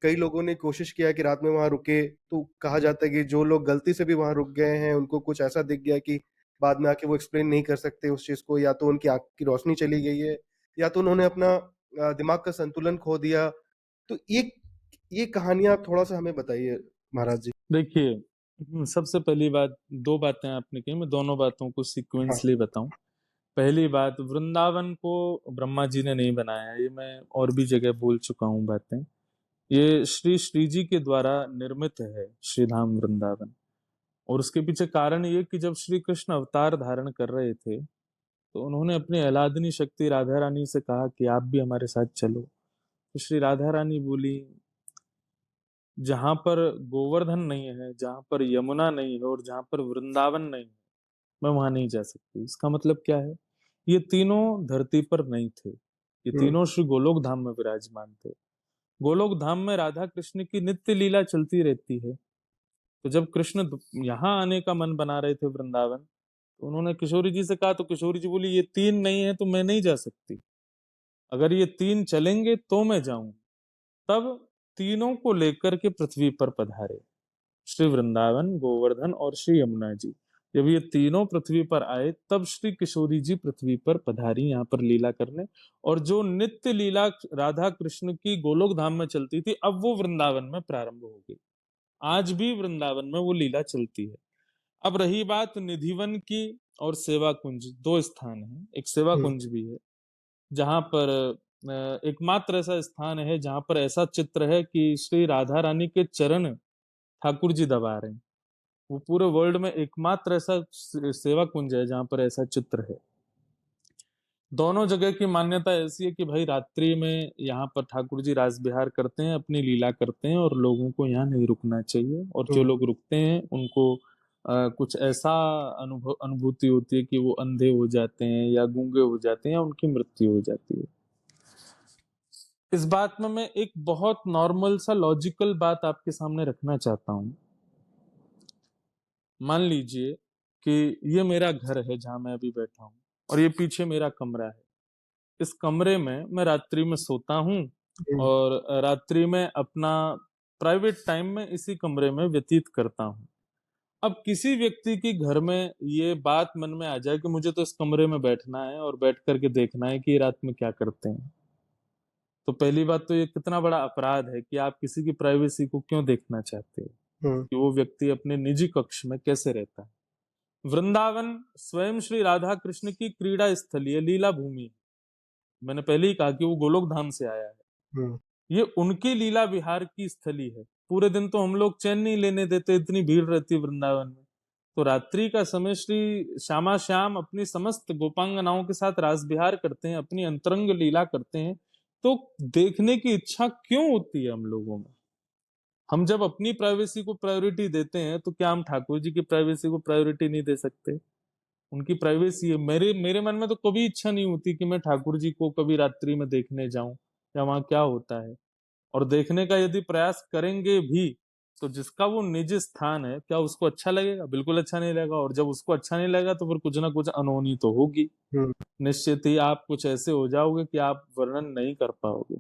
कई लोगों ने कोशिश किया कि रात में वहाँ रुके, तो कहा जाता है कि जो लोग गलती से भी वहाँ रुक गए हैं, उनको कुछ ऐसा दिख गया कि बाद में आके वो एक्सप्लेन नहीं कर सकते उस चीज़ को, या तो उनकी आँख की रोशनी चली गई है, या तो उन्होंने अपना दिमाग का संतुलन खो दिया। तो ये कहानियाँ आप थोड़ा-सा हमें बताइए महाराज जी। देखिए, सबसे पहली बात, दो बातें आपने कही, मैं दोनों बातों को हाँ। सिक्वेंसली बताऊं। पहली बात, वृंदावन को ब्रह्मा जी ने नहीं बनाया, ये मैं और भी जगह बोल चुका हूँ बातें। ये श्री जी के द्वारा निर्मित है श्री धाम वृंदावन। और उसके पीछे कारण ये कि जब श्री कृष्ण अवतार धारण कर रहे थे, तो उन्होंने अपनी आह्लादनी शक्ति राधा रानी से कहा कि आप भी हमारे साथ चलो। तो श्री राधा रानी बोली, जहां पर गोवर्धन नहीं है, जहां पर यमुना नहीं है, और जहां पर वृंदावन नहीं है, मैं वहां नहीं जा सकती। इसका मतलब क्या है? ये तीनों धरती पर नहीं थे, ये हुँ। तीनों श्री गोलोक धाम में विराजमान थे। गोलोक धाम में राधा कृष्ण की नित्य लीला चलती रहती है। तो जब कृष्ण यहाँ आने का मन बना रहे थे वृंदावन, तो उन्होंने किशोरी जी से कहा, तो किशोरी जी बोली ये 3 नहीं है तो मैं नहीं जा सकती। अगर ये 3 चलेंगे तो मैं जाऊँ। तब तीनों को लेकर के पृथ्वी पर पधारे। श्री वृंदावन, गोवर्धन और श्री यमुना जी। जब ये तीनों पृथ्वी पर आए, तब श्री किशोरी जी पृथ्वी पर पधारी यहाँ पर लीला करने। और जो नित्य लीला राधा कृष्ण की गोलोक धाम में चलती थी, अब वो वृंदावन में प्रारंभ हो गई। आज भी वृंदावन में वो लीला चलती है। अब रही बात निधिवन की और सेवा कुंज, दो स्थान है। एक सेवा हुँ, कुंज भी है, जहां पर एकमात्र ऐसा स्थान है जहां पर ऐसा चित्र है कि श्री राधा रानी के चरण ठाकुर जी दबा रहे हैं। वो पूरे वर्ल्ड में एकमात्र ऐसा सेवा कुंज है जहां पर ऐसा चित्र है। दोनों जगह की मान्यता ऐसी है कि भाई रात्रि में यहाँ पर ठाकुर जी रास विहार करते हैं, अपनी लीला करते हैं, और लोगों को यहाँ नहीं रुकना चाहिए। और जो हुँ, लोग रुकते हैं उनको कुछ ऐसा अनुभूति होती है कि वो अंधे हो जाते हैं या गूंगे हो जाते हैं या उनकी मृत्यु हो जाती है। इस बात में मैं एक बहुत नॉर्मल सा लॉजिकल बात आपके सामने रखना चाहता हूँ। मान लीजिए कि ये मेरा घर है जहां मैं अभी बैठा हूँ, और ये पीछे मेरा कमरा है। इस कमरे में मैं रात्रि में सोता हूँ, हुँ, और रात्रि में अपना प्राइवेट टाइम में इसी कमरे में व्यतीत करता हूँ। अब किसी व्यक्ति के घर में ये बात मन में आ जाए कि मुझे तो इस कमरे में बैठना है और बैठ करके देखना है कि ये रात में क्या करते हैं, तो पहली बात तो ये कितना बड़ा अपराध है कि आप किसी की प्राइवेसी को क्यों देखना चाहते हो, हुँ, कि वो व्यक्ति अपने निजी कक्ष में कैसे रहता है। वृंदावन स्वयं श्री राधा कृष्ण की क्रीड़ा स्थली है, लीला भूमि है। मैंने पहले ही कहा कि वो गोलोक धाम से आया है। हुँ, ये उनकी लीला विहार की स्थली है। पूरे दिन तो हम लोग चैन नहीं लेने देते, इतनी भीड़ रहती है वृंदावन में। तो रात्रि का समय श्री श्यामा श्याम अपनी समस्त गोपांगनाओं के साथ रास विहार करते हैं, अपनी अंतरंग लीला करते हैं। तो देखने की इच्छा क्यों होती है हम लोगों में? हम जब अपनी प्राइवेसी को प्रायोरिटी देते हैं, तो क्या हम ठाकुर जी की प्राइवेसी को प्रायोरिटी नहीं दे सकते? उनकी प्राइवेसी है। मेरे मेरे मन में तो कभी इच्छा नहीं होती कि मैं ठाकुर जी को कभी रात्रि में देखने जाऊं, या वहां क्या होता है। और देखने का यदि प्रयास करेंगे भी, तो जिसका वो निजी स्थान है, क्या उसको अच्छा लगेगा? बिल्कुल अच्छा नहीं लगेगा। और जब उसको अच्छा नहीं लगेगा, तो फिर कुछ ना कुछ अनहोनी तो होगी। हुँ, निश्चित ही आप कुछ ऐसे हो जाओगे कि आप वर्णन नहीं कर पाओगे।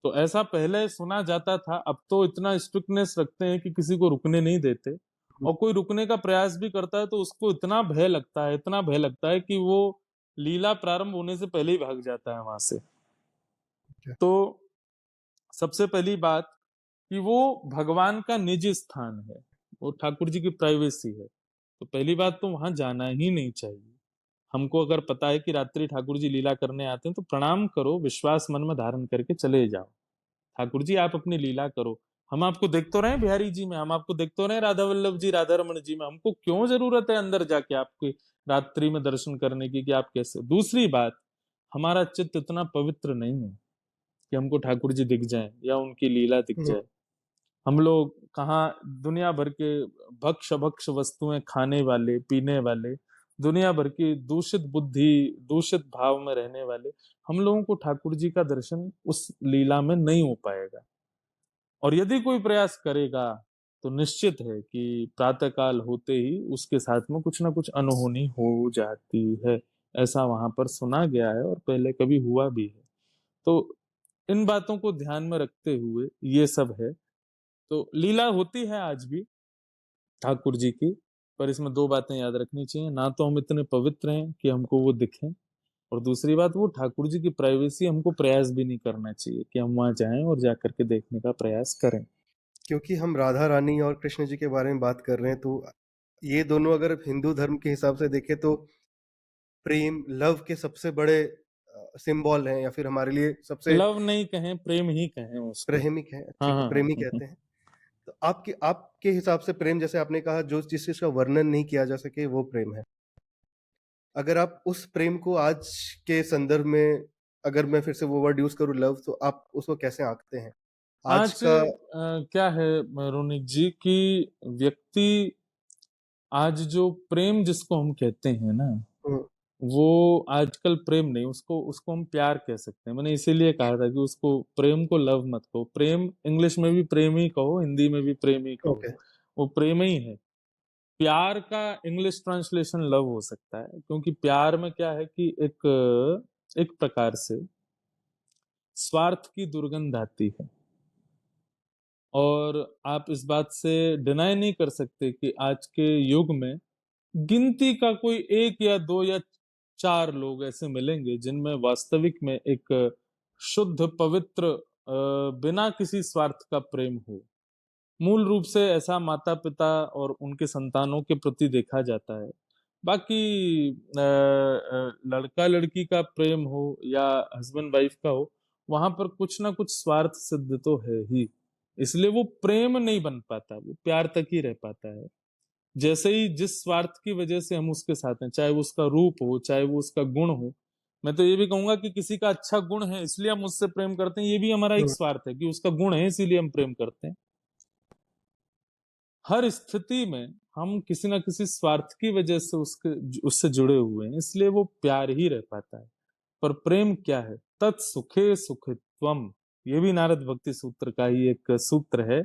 तो ऐसा पहले सुना जाता था, अब तो इतना स्ट्रिक्टनेस रखते हैं कि किसी को रुकने नहीं देते। हुँ, और कोई रुकने का प्रयास भी करता है तो उसको इतना भय लगता है, इतना भय लगता है कि वो लीला प्रारंभ होने से पहले ही भाग जाता है वहां से। ठीक है। तो सबसे पहली बात कि वो भगवान का निजी स्थान है, वो ठाकुर जी की प्राइवेसी है। तो पहली बात तो वहां जाना ही नहीं चाहिए। हमको अगर पता है कि रात्रि ठाकुर जी लीला करने आते हैं, तो प्रणाम करो, विश्वास मन में धारण करके चले जाओ। ठाकुर जी आप अपनी लीला करो। हम आपको देख तो रहे हैं बिहारी जी में, हम आपको देख तो रहे हैं राधा वल्लभ जी, राधा रमन जी में। हमको क्यों जरूरत है अंदर जाके आपके रात्रि में दर्शन करने की कि आप कैसे? दूसरी बात, हमारा चित्त इतना पवित्र नहीं है कि हमको ठाकुर जी दिख जाए या उनकी लीला दिख हुँ, जाए। हम लोग कहाँ दुनिया भर के भक्ष भक्ष वस्तुएं खाने वाले, पीने वाले, दुनिया भर की दूषित बुद्धि, दूषित भाव में रहने वाले, हम लोगों को ठाकुर जी का दर्शन उस लीला में नहीं हो पाएगा। और यदि कोई प्रयास करेगा, तो निश्चित है कि प्रातःकाल होते ही उसके साथ में कुछ ना कुछ अनहोनी हो जाती है। ऐसा वहां पर सुना गया है और पहले कभी हुआ भी है। तो इन बातों को ध्यान में रखते हुए ये सब है। तो लीला होती है आज भी ठाकुर जी की, पर इसमें दो बातें याद रखनी चाहिए। ना तो हम इतने पवित्र हैं कि हमको वो दिखें, और दूसरी बात, वो ठाकुर जी की प्राइवेसी हमको प्रयास भी नहीं करना चाहिए कि हम वहां जाएं और जा करके देखने का प्रयास करें। क्योंकि हम राधा रानी और कृष्ण जी के बारे में बात कर रहे हैं, तो ये दोनों अगर हिंदू धर्म के हिसाब से देखें तो प्रेम, लव के सबसे बड़े सिंबल हैं या फिर हमारे लिए सबसे लव नहीं कहें, प्रेम ही कहें उसको। प्रेमिक हैं, हाँ ठीक है, हाँ हाँ प्रेमी कहते हैं। तो आपके आपके हिसाब से प्रेम जैसे आपने कहा जो जिस चीज़ का वर्णन नहीं किया जा सके वो प्रेम है। अगर आप उस प्रेम को आज के संदर्भ में अगर मैं फिर से वो वर्ड यूज़ करूँ लव तो आप उसको कैसे आंकते हैं? आज आज का क्या है रोनिक जी की व्यक्ति, आज जो प्रेम जिसको हम कहते हैं ना, हुँ, वो आजकल प्रेम नहीं, उसको उसको हम प्यार कह सकते हैं। मैंने इसीलिए कहा था कि उसको प्रेम को लव मत कहो। प्रेम इंग्लिश में भी प्रेम ही कहो, हिंदी में भी प्रेम ही कहो। ओके, वो प्रेम ही है। प्यार का इंग्लिश ट्रांसलेशन लव हो सकता है, क्योंकि प्यार में क्या है कि एक प्रकार से स्वार्थ की दुर्गंध आती है। और आप इस बात से डिनाई नहीं कर सकते कि आज के युग में गिनती का कोई एक या दो या चार लोग ऐसे मिलेंगे जिनमें वास्तविक में एक शुद्ध पवित्र बिना किसी स्वार्थ का प्रेम हो। मूल रूप से ऐसा माता पिता और उनके संतानों के प्रति देखा जाता है। बाकी लड़का लड़की का प्रेम हो या हस्बैंड वाइफ का हो, वहां पर कुछ ना कुछ स्वार्थ सिद्ध तो है ही। इसलिए वो प्रेम नहीं बन पाता, वो प्यार तक ही रह पाता है। जैसे ही जिस स्वार्थ की वजह से हम उसके साथ हैं, चाहे वो उसका रूप हो, चाहे वो उसका गुण हो। मैं तो ये भी कहूंगा कि किसी का अच्छा गुण है इसलिए हम उससे प्रेम करते हैं, ये भी हमारा एक हुँ, स्वार्थ है कि उसका गुण है इसीलिए हम प्रेम करते हैं। हर स्थिति में हम किसी ना किसी स्वार्थ की वजह से उससे जुड़े हुए हैं, इसलिए वो प्यार ही रह पाता है। पर प्रेम क्या है? तत्सुखे सुखित्वम। ये भी नारद भक्ति सूत्र का ही एक सूत्र है,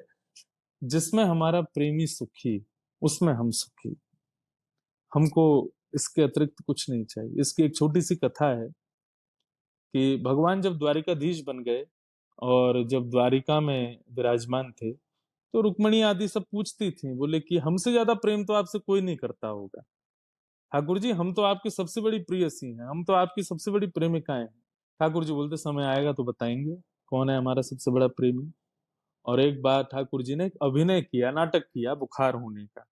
जिसमें हमारा प्रेमी सुखी, उसमें हम सुखी। हमको इसके अतिरिक्त कुछ नहीं चाहिए। इसकी एक छोटी सी कथा है कि भगवान जब द्वारिकाधीश बन गए और जब द्वारिका में विराजमान थे, तो रुक्मणी आदि सब पूछती थी, बोले कि हमसे ज्यादा प्रेम तो आपसे कोई नहीं करता होगा। ठाकुर जी, हम तो आपकी सबसे बड़ी प्रेयसी हैं, हम तो आपकी सबसे बड़ी प्रेमिकाएं हैं। ठाकुर जी बोलते, समय आएगा तो बताएंगे कौन है हमारा सबसे बड़ा प्रेमी। और एक बार ठाकुर जी ने एक अभिनय किया, नाटक किया बुखार होने का।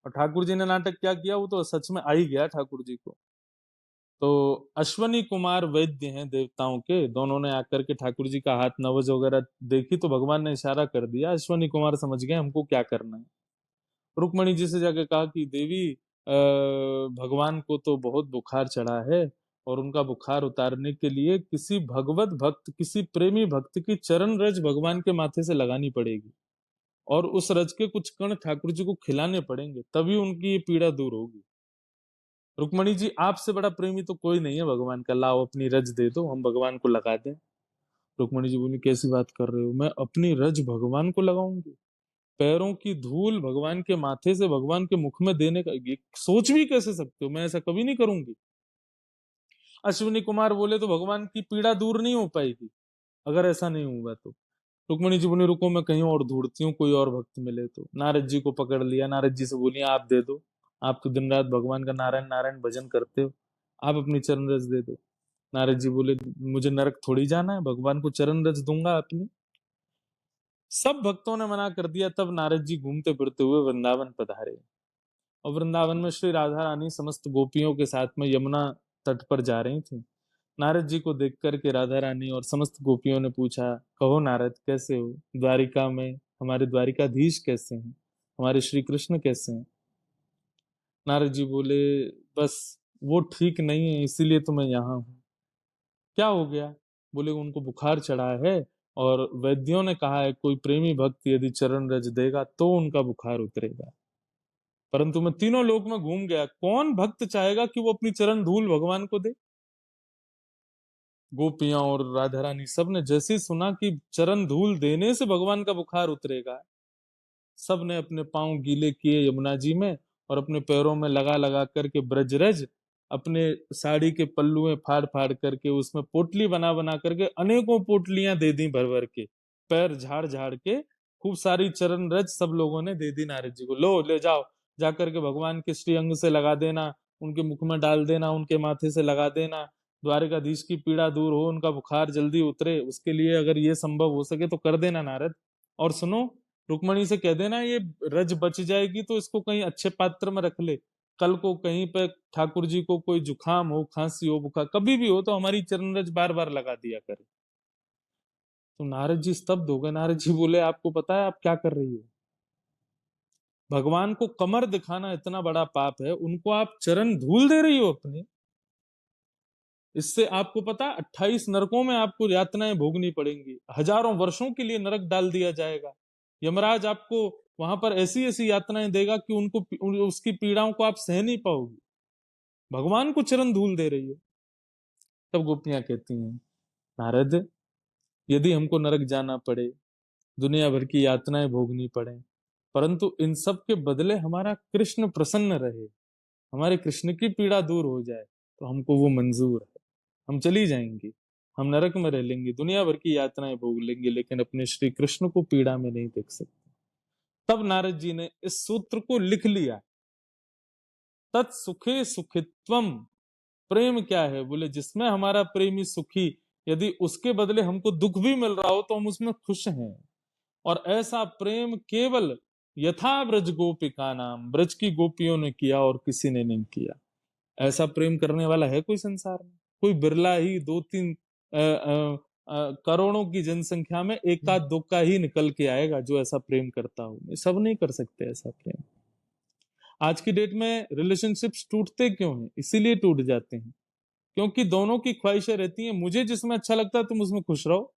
और ठाकुर जी ने नाटक क्या किया, वो तो सच में आ ही गया ठाकुर जी को। तो अश्वनी कुमार वैद्य हैं देवताओं के, दोनों ने आकर के ठाकुर जी का हाथ नवज वगैरह देखी, तो भगवान ने इशारा कर दिया, अश्वनी कुमार समझ गए हमको क्या करना है। रुक्मणी जी से जाके कहा कि देवी, भगवान को तो बहुत बुखार चढ़ा है, और उनका बुखार उतारने के लिए किसी भगवत भक्त, किसी प्रेमी भक्त की चरण रज भगवान के माथे से लगानी पड़ेगी, और उस रज के कुछ कण ठाकुर जी को खिलाने पड़ेंगे, तभी उनकी ये पीड़ा दूर होगी। रुक्मणी जी, आपसे बड़ा प्रेमी तो कोई नहीं है भगवान का, लाओ अपनी रज दे दो, हम भगवान को लगा दें। रुक्मणी जी बोली, कैसी बात कर रहे हो, मैं अपनी रज भगवान को लगाऊंगी? पैरों की धूल भगवान के माथे से भगवान के मुख में देने का ये सोच भी कैसे सकते हो, मैं ऐसा कभी नहीं करूंगी। अश्विनी कुमार बोले, तो भगवान की पीड़ा दूर नहीं हो पाएगी अगर ऐसा नहीं हुआ तो। रुक्मणी जी बोली, रुको मैं कहीं और ढूंढती हूँ, कोई और भक्त मिले तो। नारद जी को पकड़ लिया, नारद जी से बोली, आप दे दो, आप तो दिन रात भगवान का नारायण नारायण भजन करते हो, आप अपनी चरण रज दे दो। नारद जी बोले, मुझे नरक थोड़ी जाना है, भगवान को चरण रज दूंगा अपनी। सब भक्तों ने मना कर दिया, तब नारद जी घूमते फिरते हुए वृंदावन पधारे। और वृंदावन में श्री राधा रानी समस्त गोपियों के साथ में यमुना तट पर जा रही थी। नारद जी को देख करके राधा रानी और समस्त गोपियों ने पूछा, कहो नारद, कैसे हो? द्वारिका में हमारे द्वारिकाधीश कैसे हैं? हमारे श्री कृष्ण कैसे हैं? नारद जी बोले, बस वो ठीक नहीं है, इसीलिए तो मैं यहाँ हूँ। क्या हो गया? बोले, उनको बुखार चढ़ा है, और वैद्यों ने कहा है कोई प्रेमी भक्त यदि चरण रज देगा तो उनका बुखार उतरेगा। परंतु मैं तीनों लोक में घूम गया, कौन भक्त चाहेगा कि वो अपनी चरण धूल भगवान को दे? गोपियां और राधा रानी सब ने जैसे ही सुना कि चरण धूल देने से भगवान का बुखार उतरेगा, सब ने अपने पांव गीले किए यमुना जी में, और अपने पैरों में लगा लगा करके ब्रजरज, अपने साड़ी के पल्लू में फाड़ फाड़ करके उसमें पोटली बना बना करके अनेकों पोटलियां दे दी भर भर के, पैर झाड़ झाड़ के खूब सारी चरण रज सब लोगों ने दे दी नारद जी को। लो ले जाओ, जाकर के भगवान के श्री अंग से लगा देना, उनके मुख में डाल देना, उनके माथे से लगा देना, द्वारिकाधीश की पीड़ा दूर हो, उनका बुखार जल्दी उतरे, उसके लिए अगर ये संभव हो सके तो कर देना नारद। और सुनो, रुक्मणी से कह देना ये रज बच जाएगी तो इसको कहीं अच्छे पात्र में रख ले, कल को कहीं पे ठाकुर जी को कोई जुखाम हो, खांसी हो, बुखार कभी भी हो तो हमारी चरण रज बार बार लगा दिया करे। तो नारद जी स्तब्ध हो गए। नारद जी बोले, आपको पता है आप क्या कर रही हो? भगवान को कमर दिखाना इतना बड़ा पाप है, उनको आप चरण धूल दे रही हो अपनी। इससे आपको पता, 28 नरकों में आपको यातनाएं भोगनी पड़ेंगी, हजारों वर्षों के लिए नरक डाल दिया जाएगा। यमराज आपको वहां पर ऐसी ऐसी यातनाएं देगा कि उसकी पीड़ाओं को आप सह नहीं पाओगी। भगवान को चरण धूल दे रही हो। तब गोपियां कहती हैं, नारद, यदि हमको नरक जाना पड़े, दुनिया भर की यातनाएं भोगनी पड़े, परंतु इन सब के बदले हमारा कृष्ण प्रसन्न रहे, हमारे कृष्ण की पीड़ा दूर हो जाए, तो हमको वो मंजूर है। हम चली जाएंगी, हम नरक में रह लेंगे, दुनिया भर की यातनाएं भोग लेंगे, लेकिन अपने श्री कृष्ण को पीड़ा में नहीं देख सकते। तब नारद जी ने इस सूत्र को लिख लिया, तत्सुखे सुखित्वम। प्रेम क्या है? बोले जिसमें हमारा प्रेमी सुखी, यदि उसके बदले हमको दुख भी मिल रहा हो तो हम उसमें खुश हैं। और ऐसा प्रेम केवल यथा ब्रज गोपिका नाम, ब्रज की गोपियों ने किया और किसी ने नहीं किया। ऐसा प्रेम करने वाला है कोई संसार में? कोई बिरला ही, दो तीन करोड़ों की जनसंख्या में एकाध दो का ही निकल के आएगा जो ऐसा प्रेम करता हो। ये सब नहीं कर सकते ऐसा प्रेम। आज की डेट में रिलेशनशिप्स टूटते क्यों हैं? इसीलिए टूट जाते हैं क्योंकि दोनों की ख्वाहिशें रहती हैं, मुझे जिसमें अच्छा लगता है तुम उसमें खुश रहो,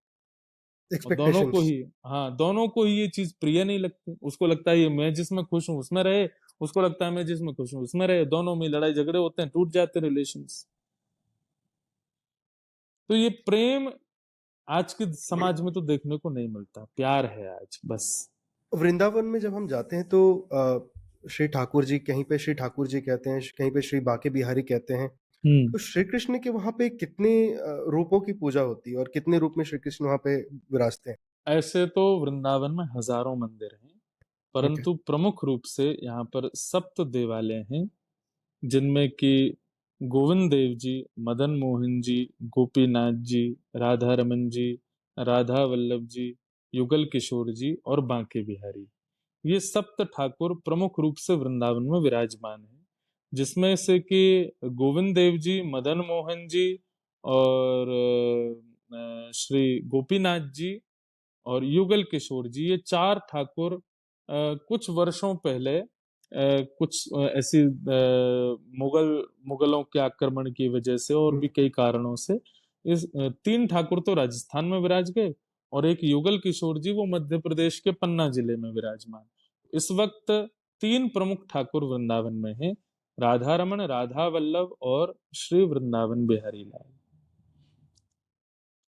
और दोनों को एक्सपेक्टेशंस। ही, हाँ, दोनों को ही ये चीज प्रिय नहीं लगती। उसको लगता है ये मैं जिसमें खुश हूं उसमें रहे, उसको लगता है मैं जिसमें खुश हूं उसमें रहे, दोनों में लड़ाई झगड़े होते हैं, टूट जाते हैं रिलेशंस। तो ये प्रेम आज के समाज में तो देखने को नहीं मिलता। प्यार है आज बस। वृंदावन में जब हम जाते हैं तो श्री ठाकुर जी, कहीं पे श्री ठाकुर जी कहते हैं, कहीं पे श्री बांके बिहारी कहते हैं। हम्म। तो श्री कृष्ण के वहां पे कितने रूपों की पूजा होती है और कितने रूप में श्री कृष्ण वहां पे विराजते हैं? ऐसे तो वृंदावन में हजारों मंदिर हैं, ओके। परंतु प्रमुख रूप से यहाँ पर सप्त देवालय हैं, जिनमें कि गोविंद देव जी, मदन मोहन जी, गोपीनाथ जी, राधा रमन जी, राधा वल्लभ जी, युगल किशोर जी और बांके बिहारी, ये सप्त ठाकुर प्रमुख रूप से वृंदावन में विराजमान हैं। जिसमें से कि गोविंद देव जी, मदन मोहन जी और श्री गोपीनाथ जी और युगल किशोर जी, ये चार ठाकुर कुछ वर्षों पहले कुछ ऐसी मुगलों के आक्रमण की वजह से और हम्म। भी कई कारणों से इस तीन ठाकुर तो राजस्थान में विराज गए, और एक युगल किशोर जी वो मध्य प्रदेश के पन्ना जिले में विराजमान। इस वक्त तीन प्रमुख ठाकुर वृंदावन में हैं, राधा रमन, राधा वल्लभ और श्री वृंदावन बिहारी लाल।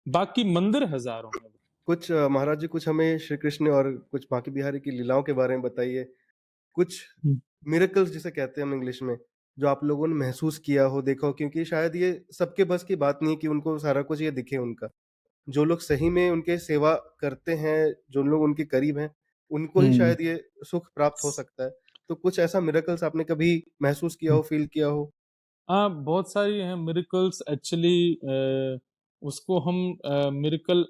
बाकी मंदिर हजारों हैं। कुछ महाराज जी, कुछ हमें श्री कृष्ण और कुछ बांके बिहारी की लीलाओं के बारे में बताइए। कुछ हम्म। मिरेकल्स जिसे कहते हैं हम इंग्लिश में, जो आप लोगों ने महसूस किया हो, देखा हो, क्योंकि शायद ये सबके बस की बात नहीं है कि उनको सारा कुछ ये दिखे उनका। जो लोग सही में उनके सेवा करते हैं, जो लोग उनके करीब हैं, उनको ही हम्म। शायद ये सुख प्राप्त हो सकता है। तो कुछ ऐसा मिरेकल्स आपने कभी महसूस किया हो, फील किया हो? हाँ, बहुत सारी हैं मिरेकल्स एक्चुअली। उसको हम मिरेकल,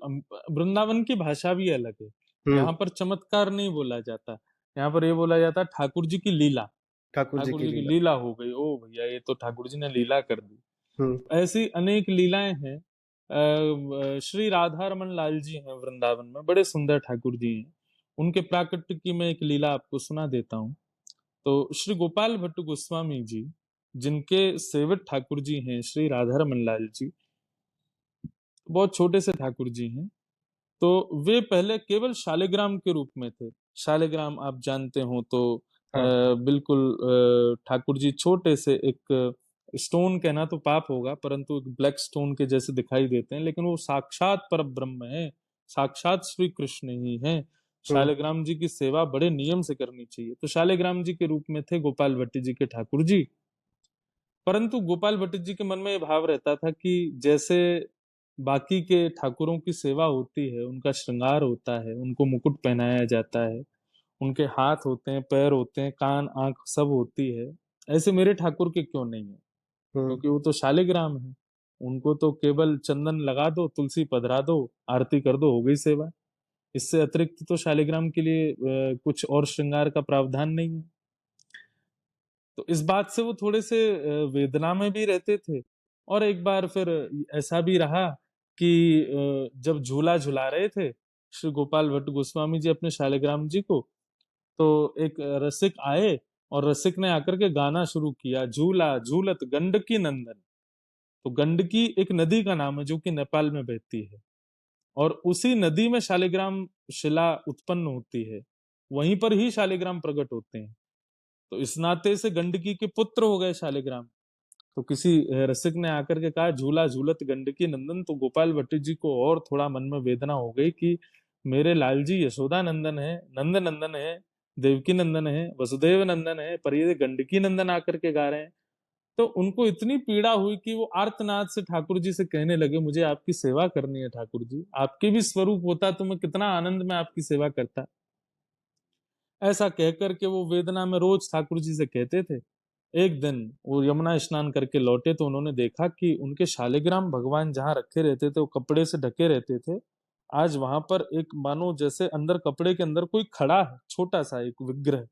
वृंदावन की भाषा भी अलग है। हुँ, यहाँ पर चमत्कार नहीं बोला जाता, यहाँ पर ये बोला जाता है ठाकुर जी की लीला। ठाकुर जी ठाकुर की जी की लीला। लीला हो गई, ओ भैया ये तो ठाकुर जी ने लीला कर दी। हुँ, ऐसी अनेक लीलाएं हैं। श्री राधा रमन लाल जी हैं वृंदावन में, बड़े सुंदर ठाकुर जी हैं। उनके प्राकट्य की मैं एक लीला आपको सुना देता हूँ। तो श्री गोपाल भट्ट गोस्वामी जी, जिनके सेवक ठाकुर जी हैं श्री राधा रमन लाल जी, बहुत छोटे से ठाकुर जी हैं। तो वे पहले केवल शालिग्राम के रूप में थे। शालिग्राम आप जानते हो तो हाँ। बिल्कुल ठाकुर जी छोटे से एक स्टोन, कहना तो पाप होगा, परंतु एक ब्लैक स्टोन के जैसे दिखाई देते हैं, लेकिन वो साक्षात पर ब्रह्म है, साक्षात श्री कृष्ण ही हैं। हुँ, शालिग्राम जी की सेवा बड़े नियम से करनी चाहिए। तो शालिग्राम जी के रूप में थे गोपाल भट्ट जी के ठाकुर जी। परंतु गोपाल भट्ट जी के मन में ये भाव रहता था कि जैसे बाकी के ठाकुरों की सेवा होती है, उनका श्रृंगार होता है, उनको मुकुट पहनाया जाता है, उनके हाथ होते हैं, पैर होते हैं, कान आंख सब होती है, ऐसे मेरे ठाकुर के क्यों नहीं है? हुँ, क्योंकि वो तो शालिग्राम है। उनको तो केवल चंदन लगा दो, तुलसी पधरा दो, आरती कर दो, हो गई सेवा। इससे अतिरिक्त तो शालिग्राम के लिए कुछ और श्रृंगार का प्रावधान नहीं है। तो इस बात से वो थोड़े से वेदना में भी रहते थे। और एक बार फिर ऐसा भी रहा कि जब झूला झुला रहे थे श्री गोपाल भट्ट गोस्वामी जी अपने शालिग्राम जी को, तो एक रसिक आए और रसिक ने आकर के गाना शुरू किया, झूला झूलत गंडकी नंदन। तो गंडकी एक नदी का नाम है जो कि नेपाल में बहती है, और उसी नदी में शालिग्राम शिला उत्पन्न होती है, वहीं पर ही शालिग्राम प्रकट होते हैं। तो इस नाते से गंडकी के पुत्र हो गए शालिग्राम। तो किसी रसिक ने आकर के कहा, झूला झूलत गंडकी नंदन। तो गोपाल भट्ट जी को और थोड़ा मन में वेदना हो गई कि मेरे लाल जी यशोदा नंदन है, नंद नंदन है, देवकी नंदन है, वसुदेव नंदन है, पर ये गंडकी नंदन आकर के गा रहे हैं। तो उनको इतनी पीड़ा हुई कि वो आर्तनाद से ठाकुर जी से कहने लगे, मुझे आपकी सेवा करनी है ठाकुर जी, आपके भी स्वरूप होता तो मैं कितना आनंद में आपकी सेवा करता। ऐसा कहकर के वो वेदना में रोज ठाकुर जी से कहते थे। एक दिन वो यमुना स्नान करके लौटे तो उन्होंने देखा कि उनके शालिग्राम भगवान जहाँ रखे रहते थे वो कपड़े से ढके रहते थे। आज वहां पर एक मानो जैसे अंदर कपड़े के अंदर कोई खड़ा है, छोटा सा एक विग्रह।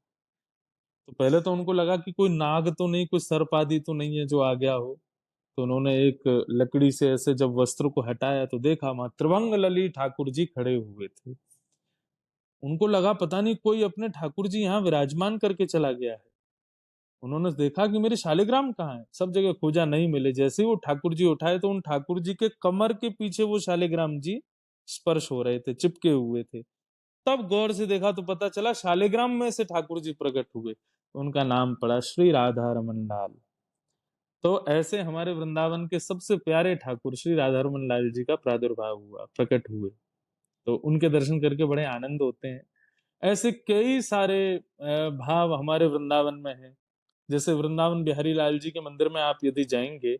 तो पहले तो उनको लगा कि कोई नाग तो नहीं, कोई सर्प आदि तो नहीं है जो आ गया हो। तो उन्होंने एक लकड़ी से ऐसे जब वस्त्र को हटाया तो देखा वहां त्रिभंग लली ठाकुर जी खड़े हुए थे। उनको लगा पता नहीं कोई अपने ठाकुर जी यहाँ विराजमान करके चला गया है। उन्होंने देखा कि मेरे शालिग्राम कहाँ है, सब जगह खोजा नहीं मिले। जैसे ही वो ठाकुर जी उठाए तो उन ठाकुर जी के कमर के पीछे वो शालिग्राम जी स्पर्श हो रहे थे, चिपके हुए थे। तब गौर से देखा तो पता चला शालिग्राम में से ठाकुर जी प्रकट हुए। तो उनका नाम पड़ा श्री राधा रमन लाल। तो ऐसे हमारे वृंदावन के सबसे प्यारे ठाकुर श्री राधा रमन लाल जी का प्रादुर्भाव हुआ, प्रकट हुए। तो उनके दर्शन करके बड़े आनंद होते हैं। ऐसे कई सारे भाव हमारे वृंदावन में हैं। जैसे वृंदावन बिहारी लाल जी के मंदिर में आप यदि जाएंगे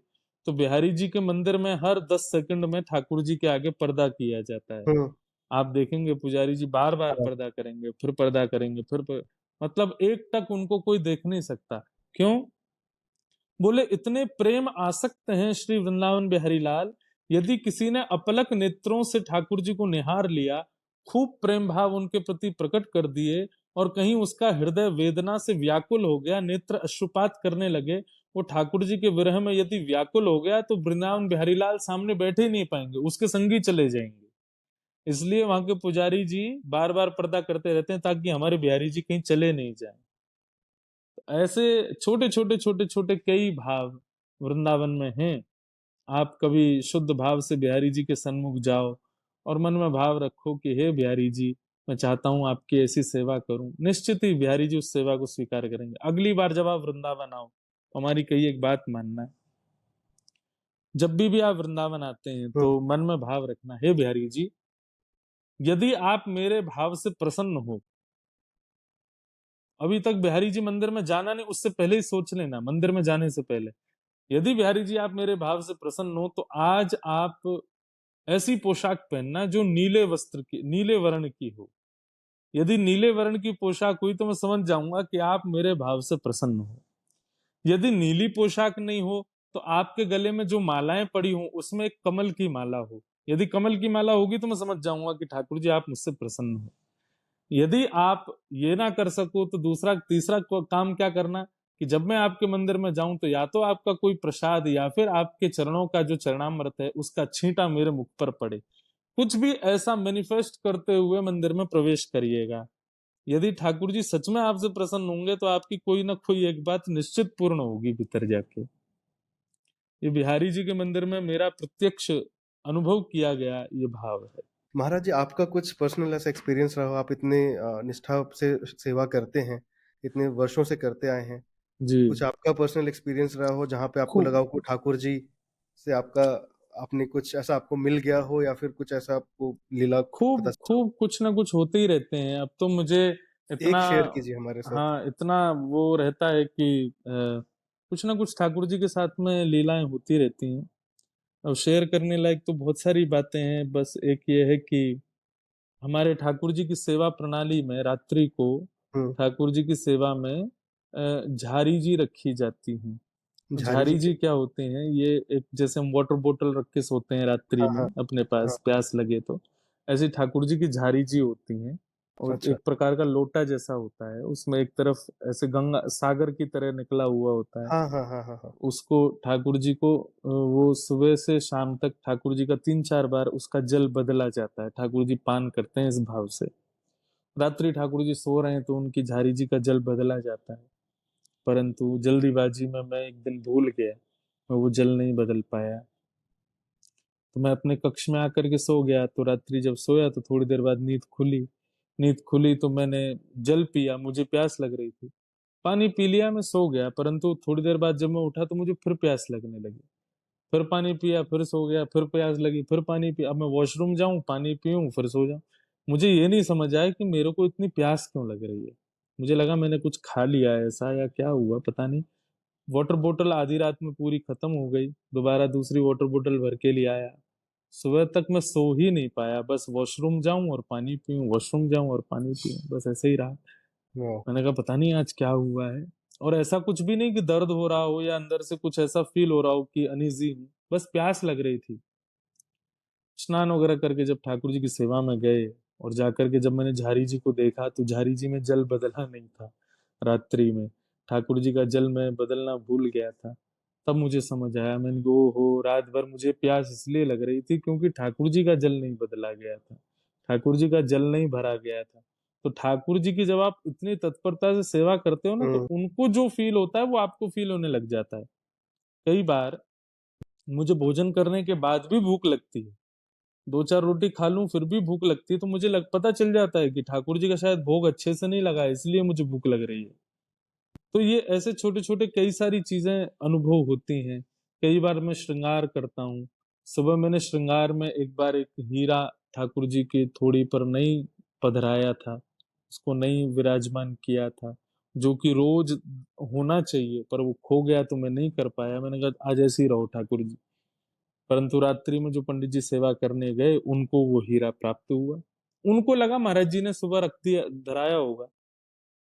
तो बिहारी जी के मंदिर में हर 10 सेकंड में ठाकुर जी के आगे पर्दा किया जाता है। हुँ, आप देखेंगे पुजारी जी बार बार हाँ, पर्दा करेंगे, फिर पर्दा करेंगे, मतलब एक टक उनको कोई देख नहीं सकता। क्यों? बोले इतने प्रेम आसक्त हैं श्री वृंदावन बिहारी लाल। यदि किसी ने अपलक नेत्रों से ठाकुर जी को निहार लिया, खूब प्रेम भाव उनके प्रति प्रकट कर दिए, और कहीं उसका हृदय वेदना से व्याकुल हो गया, नेत्र अश्रुपात करने लगे, वो ठाकुर जी के विरह में यदि व्याकुल हो गया तो वृंदावन बिहारी लाल सामने बैठे ही नहीं पाएंगे, उसके संगी चले जाएंगे। इसलिए वहां के पुजारी जी बार बार पर्दा करते रहते हैं ताकि हमारे बिहारी जी कहीं चले नहीं जाए। ऐसे छोटे छोटे छोटे छोटे कई भाव वृंदावन में हैं। आप कभी शुद्ध भाव से बिहारी जी के सन्मुख जाओ और मन में भाव रखो कि हे बिहारी जी, मैं चाहता हूं आपकी ऐसी सेवा करूं, निश्चित ही बिहारी जी उस सेवा को स्वीकार करेंगे। अगली बार जब आप वृंदावन आओ, हमारी कही एक बात मानना है, जब भी आप वृंदावन आते हैं हुँ, तो मन में भाव रखना, हे बिहारी जी, यदि आप मेरे भाव से प्रसन्न हो, अभी तक बिहारी जी मंदिर में जाना नहीं, उससे पहले ही सोच लेना मंदिर में जाने से पहले, यदि बिहारी जी आप मेरे भाव से प्रसन्न हो तो आज आप ऐसी पोशाक पहनना जो नीले वस्त्र की, नीले वर्ण की हो। यदि नीले वर्ण की पोशाक हुई तो मैं समझ जाऊंगा कि आप मेरे भाव से प्रसन्न हो। यदि नीली पोशाक नहीं हो तो आपके गले में जो मालाएं पड़ी हो उसमें एक कमल की माला हो। यदि कमल की माला होगी तो मैं समझ जाऊंगा कि ठाकुर जी आप मुझसे प्रसन्न हो। यदि आप ये ना कर सको तो दूसरा तीसरा काम क्या करना, कि जब मैं आपके मंदिर में जाऊं तो या तो आपका कोई प्रसाद या फिर आपके चरणों का जो चरणामृत है उसका छींटा मेरे मुख पर पड़े। कुछ भी ऐसा मैनिफेस्ट करते हुए मंदिर में प्रवेश करिएगा। यदि ठाकुर जी सच में आपसे प्रसन्न होंगे तो आपकी कोई ना कोई एक बात निश्चित पूर्ण होगी भीतर जाके। ये बिहारी जी के मंदिर में मेरा प्रत्यक्ष अनुभव किया गया ये भाव है। महाराज जी आपका कुछ पर्सनल ऐसा एक्सपीरियंस रहा हो, आप इतने निष्ठा से सेवा करते हैं, इतने वर्षों से करते आए हैं, जी। कुछ आपका पर्सनल एक्सपीरियंस रहा हो जहाँ पे आपको खूब लगा हो कि ठाकुर जी से आपका आपने कुछ ऐसा आपको मिल गया हो या फिर कुछ ऐसा आपको लीला खूब पता चला हो? खूब कुछ ना कुछ होते ही रहते हैं। अब तो मुझे इतना, एक शेयर कीजिए हमारे साथ। हाँ, इतना वो रहता है कि कुछ ना कुछ ठाकुर जी के साथ में लीलाएं होती रहती हैं। अब शेयर करने लायक तो बहुत सारी बातें हैं, बस एक ये है कि हमारे ठाकुर जी की सेवा प्रणाली में रात्रि को हुँ, ठाकुर जी की सेवा में झारी जी रखी जाती हैं। झारी जी झारी के जी क्या होते हैं, ये एक जैसे हम वाटर बोतल रख के सोते हैं रात्रि हाँ, में हाँ, अपने हाँ, पास प्यास लगे तो, ऐसे ठाकुर जी की झारी जी होती हैं। और अच्छा। एक प्रकार का लोटा जैसा होता है, उसमें एक तरफ ऐसे गंगा सागर की तरह निकला हुआ होता है। हाँ, हाँ, हाँ, हाँ, हाँ। उसको ठाकुर जी को वो सुबह से शाम तक ठाकुर जी का 3-4 बार उसका जल बदला जाता है। ठाकुर जी पान करते हैं इस भाव से। रात्रि ठाकुर जी सो रहे हैं तो उनकी झारी जी का जल बदला जाता है, परंतु जल्दीबाजी में मैं एक दिन भूल गया, मैं वो जल नहीं बदल पाया। तो मैं अपने कक्ष में आकर के सो गया। तो रात्रि जब सोया तो थोड़ी देर बाद नींद खुली। नींद खुली तो मैंने जल पिया, मुझे प्यास लग रही थी। पानी पी लिया, मैं सो गया, परंतु थोड़ी देर बाद जब मैं उठा तो मुझे फिर प्यास लगने लगी। फिर पानी पिया, फिर सो गया, फिर प्यास लगी, फिर पानी पिया। अब मैं वॉशरूम जाऊं, पानी पीऊं, फिर सो जाऊं। मुझे ये नहीं समझ आया कि मेरे को इतनी प्यास क्यों लग रही है। मुझे लगा मैंने कुछ खा लिया है ऐसा या क्या हुआ पता नहीं। वाटर बोतल आधी रात में पूरी खत्म हो गई, दोबारा दूसरी वाटर बोतल भर के लिए आया। सुबह तक मैं सो ही नहीं पाया, बस वॉशरूम जाऊं और पानी पीऊं, वॉशरूम जाऊं और पानी पीऊं, बस ऐसे ही रहा। वाह! मैंने कहा पता नहीं आज क्या हुआ है। और ऐसा कुछ भी नहीं कि दर्द हो रहा हो या अंदर से कुछ ऐसा फील हो रहा हो कि अनईजी हूं, बस प्यास लग रही थी। स्नान वगैरह करके जब ठाकुर जी की सेवा में गए और जाकर के जब मैंने झारी जी को देखा तो झारी जी में जल बदला नहीं था। रात्रि में ठाकुर जी का जल मैं बदलना भूल गया था। तब मुझे समझ आया, मैंने कहा ओहो, रात भर मुझे प्यास इसलिए लग रही थी क्योंकि ठाकुर जी का जल नहीं बदला गया था, ठाकुर जी का जल नहीं भरा गया था। तो ठाकुर जी की जब आप इतनी तत्परता से सेवा करते हो ना, तो हुँ, उनको जो फील होता है वो आपको फील होने लग जाता है। कई बार मुझे भोजन करने के बाद भी भूख लगती है, दो चार रोटी खा लूं फिर भी भूख लगती है, तो मुझे पता चल जाता है कि ठाकुर जी का शायद भोग अच्छे से नहीं लगा है, इसलिए मुझे भूख लग रही है। तो ये ऐसे छोटे छोटे कई सारी चीजें अनुभव होती हैं। कई बार मैं श्रृंगार करता हूँ। सुबह मैंने श्रृंगार में एक बार एक हीरा ठाकुर जी की थोड़ी पर नहीं पधराया था, उसको नहीं विराजमान किया था, जो कि रोज होना चाहिए, पर वो खो गया तो मैं नहीं कर पाया। मैंने कहा आज ऐसे ही रहो ठाकुर जी। परंतु रात्रि में जो पंडित जी सेवा करने गए उनको वो हीरा प्राप्त हुआ। उनको लगा महाराज जी ने सुबह रख दिया, धराया होगा।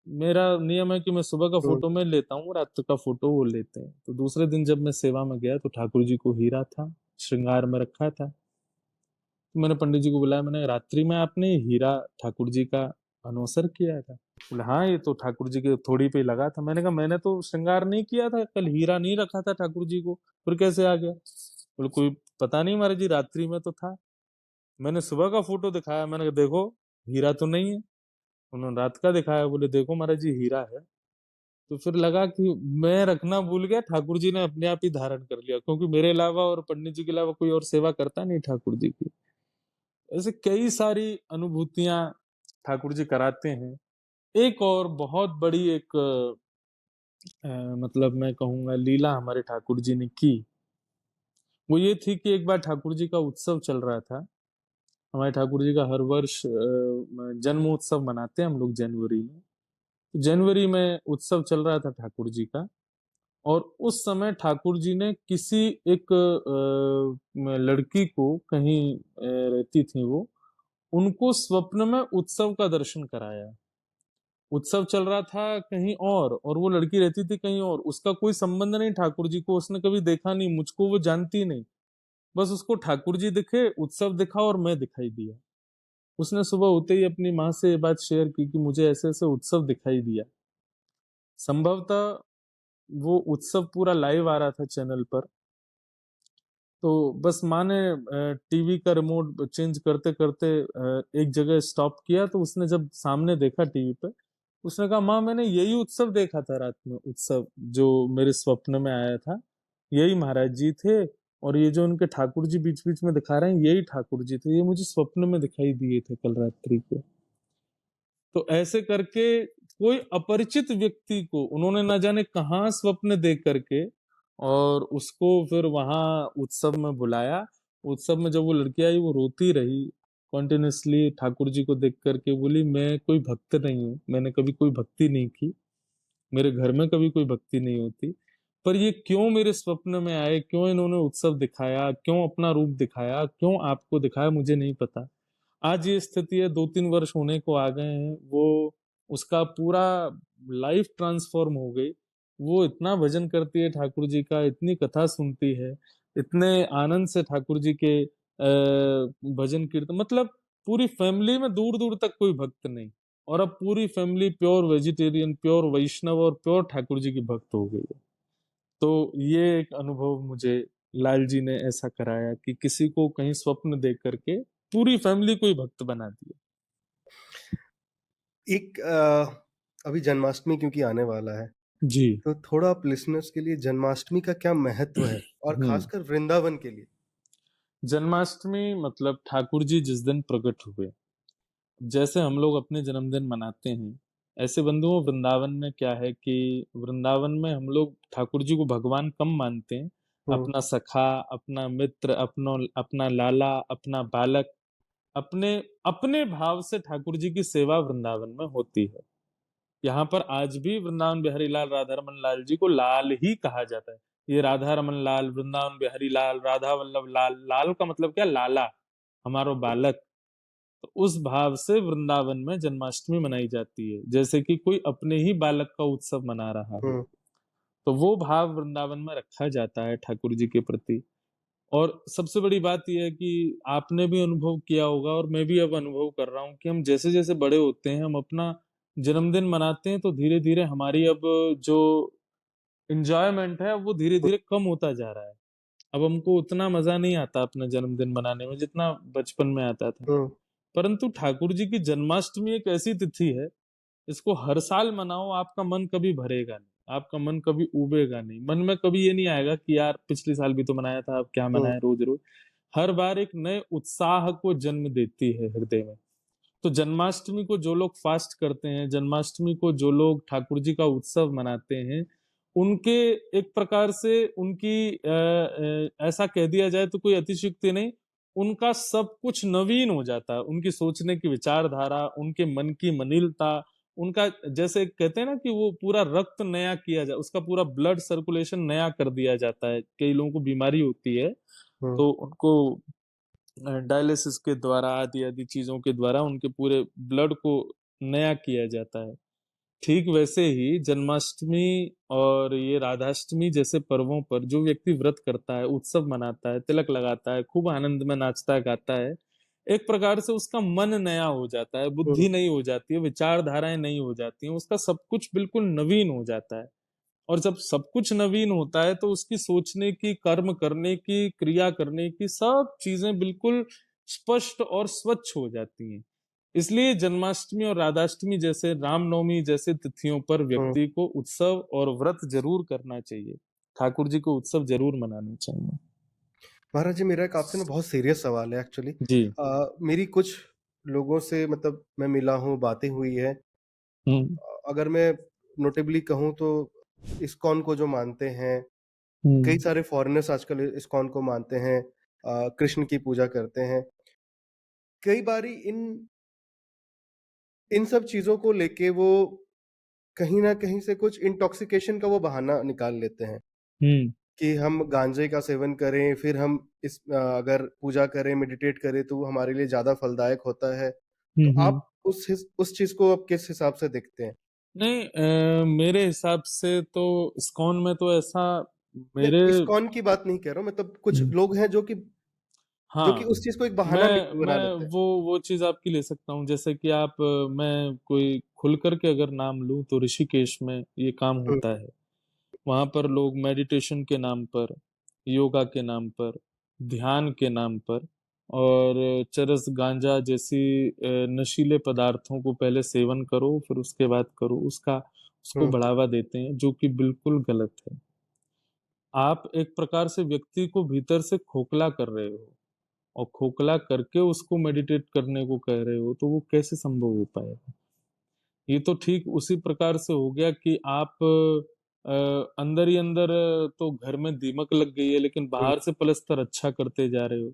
मेरा नियम है कि मैं सुबह का हुँ, फोटो मैं लेता हूँ, रात का फोटो वो लेते हैं। तो दूसरे दिन जब मैं सेवा में गया तो ठाकुर जी को हीरा था, श्रृंगार में रखा था। तो मैंने पंडित जी को बुलाया, मैंने रात्रि में आपने ये हीरा ठाकुर जी का अनवसर किया था? बोले हाँ ये तो ठाकुर जी के थोड़ी पे ही लगा था। मैंने कहा मैंने तो श्रृंगार नहीं किया था, कल हीरा नहीं रखा था ठाकुर जी को, फिर कैसे आ गया? बोले कोई पता नहीं महाराज जी, रात्रि में तो था। मैंने सुबह का फोटो दिखाया, मैंने कहा देखो हीरा तो नहीं है। उन्होंने रात का दिखाया, बोले देखो महाराज जी हीरा है। तो फिर लगा कि मैं रखना भूल गया, ठाकुर जी ने अपने आप ही धारण कर लिया, क्योंकि मेरे अलावा और पंडित जी के अलावा कोई और सेवा करता नहीं ठाकुर जी की। ऐसे कई सारी अनुभूतियां ठाकुर जी कराते हैं। एक और बहुत बड़ी एक मतलब मैं कहूंगा लीला हमारे ठाकुर जी ने की, वो ये थी कि एक बार ठाकुर जी का उत्सव चल रहा था। हमारे ठाकुर जी का हर वर्ष जन्म उत्सव मनाते हैं हम लोग जनवरी में। जनवरी में उत्सव चल रहा था ठाकुर जी का। और उस समय ठाकुर जी ने किसी एक लड़की को कहीं रहती थी वो, उनको स्वप्न में उत्सव का दर्शन कराया। उत्सव चल रहा था कहीं और वो लड़की रहती थी कहीं और, उसका कोई संबंध नहीं ठाकुर जी को, उसने कभी देखा नहीं मुझको, वो जानती नहीं। बस उसको ठाकुर जी दिखे, उत्सव दिखा और मैं दिखाई दिया। उसने सुबह होते ही अपनी माँ से ये बात शेयर की कि मुझे ऐसे ऐसे उत्सव दिखाई दिया। संभवतः वो उत्सव पूरा लाइव आ रहा था चैनल पर। तो बस माँ ने टीवी का रिमोट चेंज करते करते एक जगह स्टॉप किया, तो उसने जब सामने देखा टीवी पे, उसने कहा माँ मैंने यही उत्सव देखा था रात में, उत्सव जो मेरे स्वप्न में आया था, यही महाराज जी थे। और ये जो उनके ठाकुर जी बीच बीच में दिखा रहे हैं यही ठाकुर जी थे, ये मुझे स्वप्न में दिखाई दिए थे कल रात्रि को। तो ऐसे करके कोई अपरिचित व्यक्ति को उन्होंने न जाने कहाँ स्वप्न देख करके और उसको फिर वहां उत्सव में बुलाया। उत्सव में जब वो लड़की आई वो रोती रही कॉन्टिन्यूसली ठाकुर जी को देख करके, बोली मैं कोई भक्त नहीं हूँ, मैंने कभी कोई भक्ति नहीं की, मेरे घर में कभी कोई भक्ति नहीं होती, पर ये क्यों मेरे स्वप्न में आए, क्यों इन्होंने उत्सव दिखाया, क्यों अपना रूप दिखाया, क्यों आपको दिखाया, मुझे नहीं पता। आज ये स्थिति है, 2-3 वर्ष होने को आ गए हैं, वो उसका पूरा लाइफ ट्रांसफॉर्म हो गई। वो इतना भजन करती है ठाकुर जी का, इतनी कथा सुनती है, इतने आनंद से ठाकुर जी के भजन कीर्तन, मतलब पूरी फैमिली में दूर दूर तक कोई भक्त नहीं। और अब पूरी फैमिली प्योर वेजिटेरियन, प्योर वैष्णव और प्योर ठाकुर जी की भक्त हो गई है। तो ये एक अनुभव मुझे लाल जी ने ऐसा कराया कि किसी को कहीं स्वप्न देख करके पूरी फैमिली को ही भक्त बना दिया। एक अभी जन्माष्टमी क्योंकि आने वाला है, जी। तो थोड़ा आप लिसनर्स के लिए जन्माष्टमी का क्या महत्व है और हम्म। खासकर वृंदावन के लिए? जन्माष्टमी मतलब ठाकुर जी जिस दिन प्रकट हुए, जैसे हम लोग अपने जन्मदिन मनाते हैं, ऐसे बंधुओं वृंदावन में क्या है कि वृंदावन में हम लोग ठाकुर जी को भगवान कम मानते हैं। हुँ, अपना सखा, अपना मित्र, अपना अपना लाला, अपना बालक, अपने अपने भाव से ठाकुर जी की सेवा वृंदावन में होती है। यहाँ पर आज भी वृंदावन बिहारी लाल राधा रमन लाल जी को लाल ही कहा जाता है। ये राधा रमन लाल, वृंदावन बिहारी लाल, राधा वल्लभ लाल, लाल का मतलब क्या? लाला, हमारो बालक। तो उस भाव से वृंदावन में जन्माष्टमी मनाई जाती है, जैसे कि कोई अपने ही बालक का उत्सव मना रहा हो। हुँ, तो वो भाव वृंदावन में रखा जाता है ठाकुर जी के प्रति। और सबसे बड़ी बात ये है कि आपने भी अनुभव किया होगा और मैं भी अब अनुभव कर रहा हूँ कि हम जैसे-जैसे बड़े होते हैं, हम अपना जन्मदिन मनाते हैं, तो धीरे-धीरे हमारी अब जो एन्जॉयमेंट है, वो हुँ, धीरे-धीरे कम होता जा रहा है। अब हमको उतना मज़ा नहीं आता अपना जन्मदिन मनाने में, जितना बचपन में आता था। हुँ, परंतु ठाकुर जी की जन्माष्टमी एक ऐसी तिथि है, इसको हर साल मनाओ, आपका मन कभी भरेगा नहीं, आपका मन कभी ऊबेगा नहीं। मन में कभी ये नहीं आएगा कि यार पिछले साल भी तो मनाया था, अब क्या हुँ, मनाएँ रोज़-रोज़। हर बार एक नए उत्साह को जन्म देती है हृदय में। तो जन्माष्टमी को जो लोग फास्ट करते हैं, जन्माष्टमी को जो लोग ठाकुर जी का उत्सव मनाते हैं, उनके एक प्रकार से उनकी ऐसा कह दिया जाए तो कोई अतिशयोक्ति नहीं, उनका सब कुछ नवीन हो जाता है। उनकी सोचने की विचारधारा, उनके मन की मनिलता, उनका जैसे कहते हैं ना कि वो पूरा रक्त नया किया जाए, उसका पूरा ब्लड सर्कुलेशन नया कर दिया जाता है। कई लोगों को बीमारी होती है, हुँ, तो उनको डायलिसिस के द्वारा आदि-आदि चीज़ों के द्वारा उनके पूरे ब्लड को नया किया जाता है। ठीक वैसे ही जन्माष्टमी और ये राधाष्टमी जैसे पर्वों पर जो व्यक्ति व्रत करता है, उत्सव मनाता है, तिलक लगाता है, खूब आनंद में नाचता गाता है, एक प्रकार से उसका मन नया हो जाता है, हुँ, बुद्धि नई हो जाती है, विचारधाराएँ नई हो जाती हैं, उसका सब कुछ बिल्कुल नवीन हो जाता है। और जब सब कुछ नवीन होता है तो उसकी सोचने की, कर्म करने की, क्रिया करने की सब चीजें बिल्कुल स्पष्ट और स्वच्छ हो जाती हैं। इसलिए जन्माष्टमी और राधाष्टमी जैसे, रामनवमी जैसे तिथियों पर हुँ। व्यक्ति को उत्सव और व्रत जरूर करना चाहिए। ठाकुर जी को उत्सव जरूर मनाना चाहिए। महाराज जी, मेरा एक आपसे ना बहुत सीरियस सवाल है एक्चुअली। जी। मेरी कुछ लोगों से मतलब मैं मिला हूँ, बातें हुई हैं। हुँ, अगर मैं नोटेबली कहूँ तो इस्कॉन को जो मानते हैं, कई हुँ, सारे फॉरेनर्स आजकल इस्कॉन को मानते हैं, कृष्ण की पूजा करते हैं। कई बारी इन इन सब चीज़ों को लेके वो कहीं न कहीं से कुछ इंटॉक्सिकेशन का वो बहाना निकाल लेते हैं हुँ, कि हम गांजे का सेवन करें, फिर हम अगर पूजा करें, मेडिटेट करें तो वो हमारे लिए ज़्यादा फलदायक होता है। हुँ, तो हुँ। आप उस चीज़ को आप किस हिसाब से देखते हैं? नहीं, मेरे हिसाब से तो इस्कॉन में तो ऐसा नहीं, मेरे इस्कॉन की बात नहीं कह रहा हूँ, मतलब कुछ हुँ। लोग हैं जो कि हाँ, उस चीज़ को एक बहाना बना मैं लेते हैं। वो चीज़ आपकी ले सकता हूँ, जैसे कि आप मैं कोई खुल कर के अगर नाम लूँ तो ऋषिकेश में ये काम हुँ, होता है। वहाँ पर लोग मेडिटेशन के नाम पर, योगा के नाम पर, ध्यान के नाम पर और चरस, गांजा जैसी नशीले पदार्थों को पहले सेवन करो, फिर उसके बाद करो, उसको हुँ, बढ़ावा देते हैं, जो कि बिल्कुल गलत है। आप एक प्रकार से व्यक्ति को भीतर से खोखला कर रहे हो। और खोखला करके उसको मेडिटेट करने को कह रहे हो, तो वो कैसे संभव हो पाएगा? ये तो ठीक उसी प्रकार से हो गया कि आप अंदर ही अंदर तो घर में दीमक लग गई है, लेकिन हुँ, बाहर से पलस्तर अच्छा करते जा रहे हो।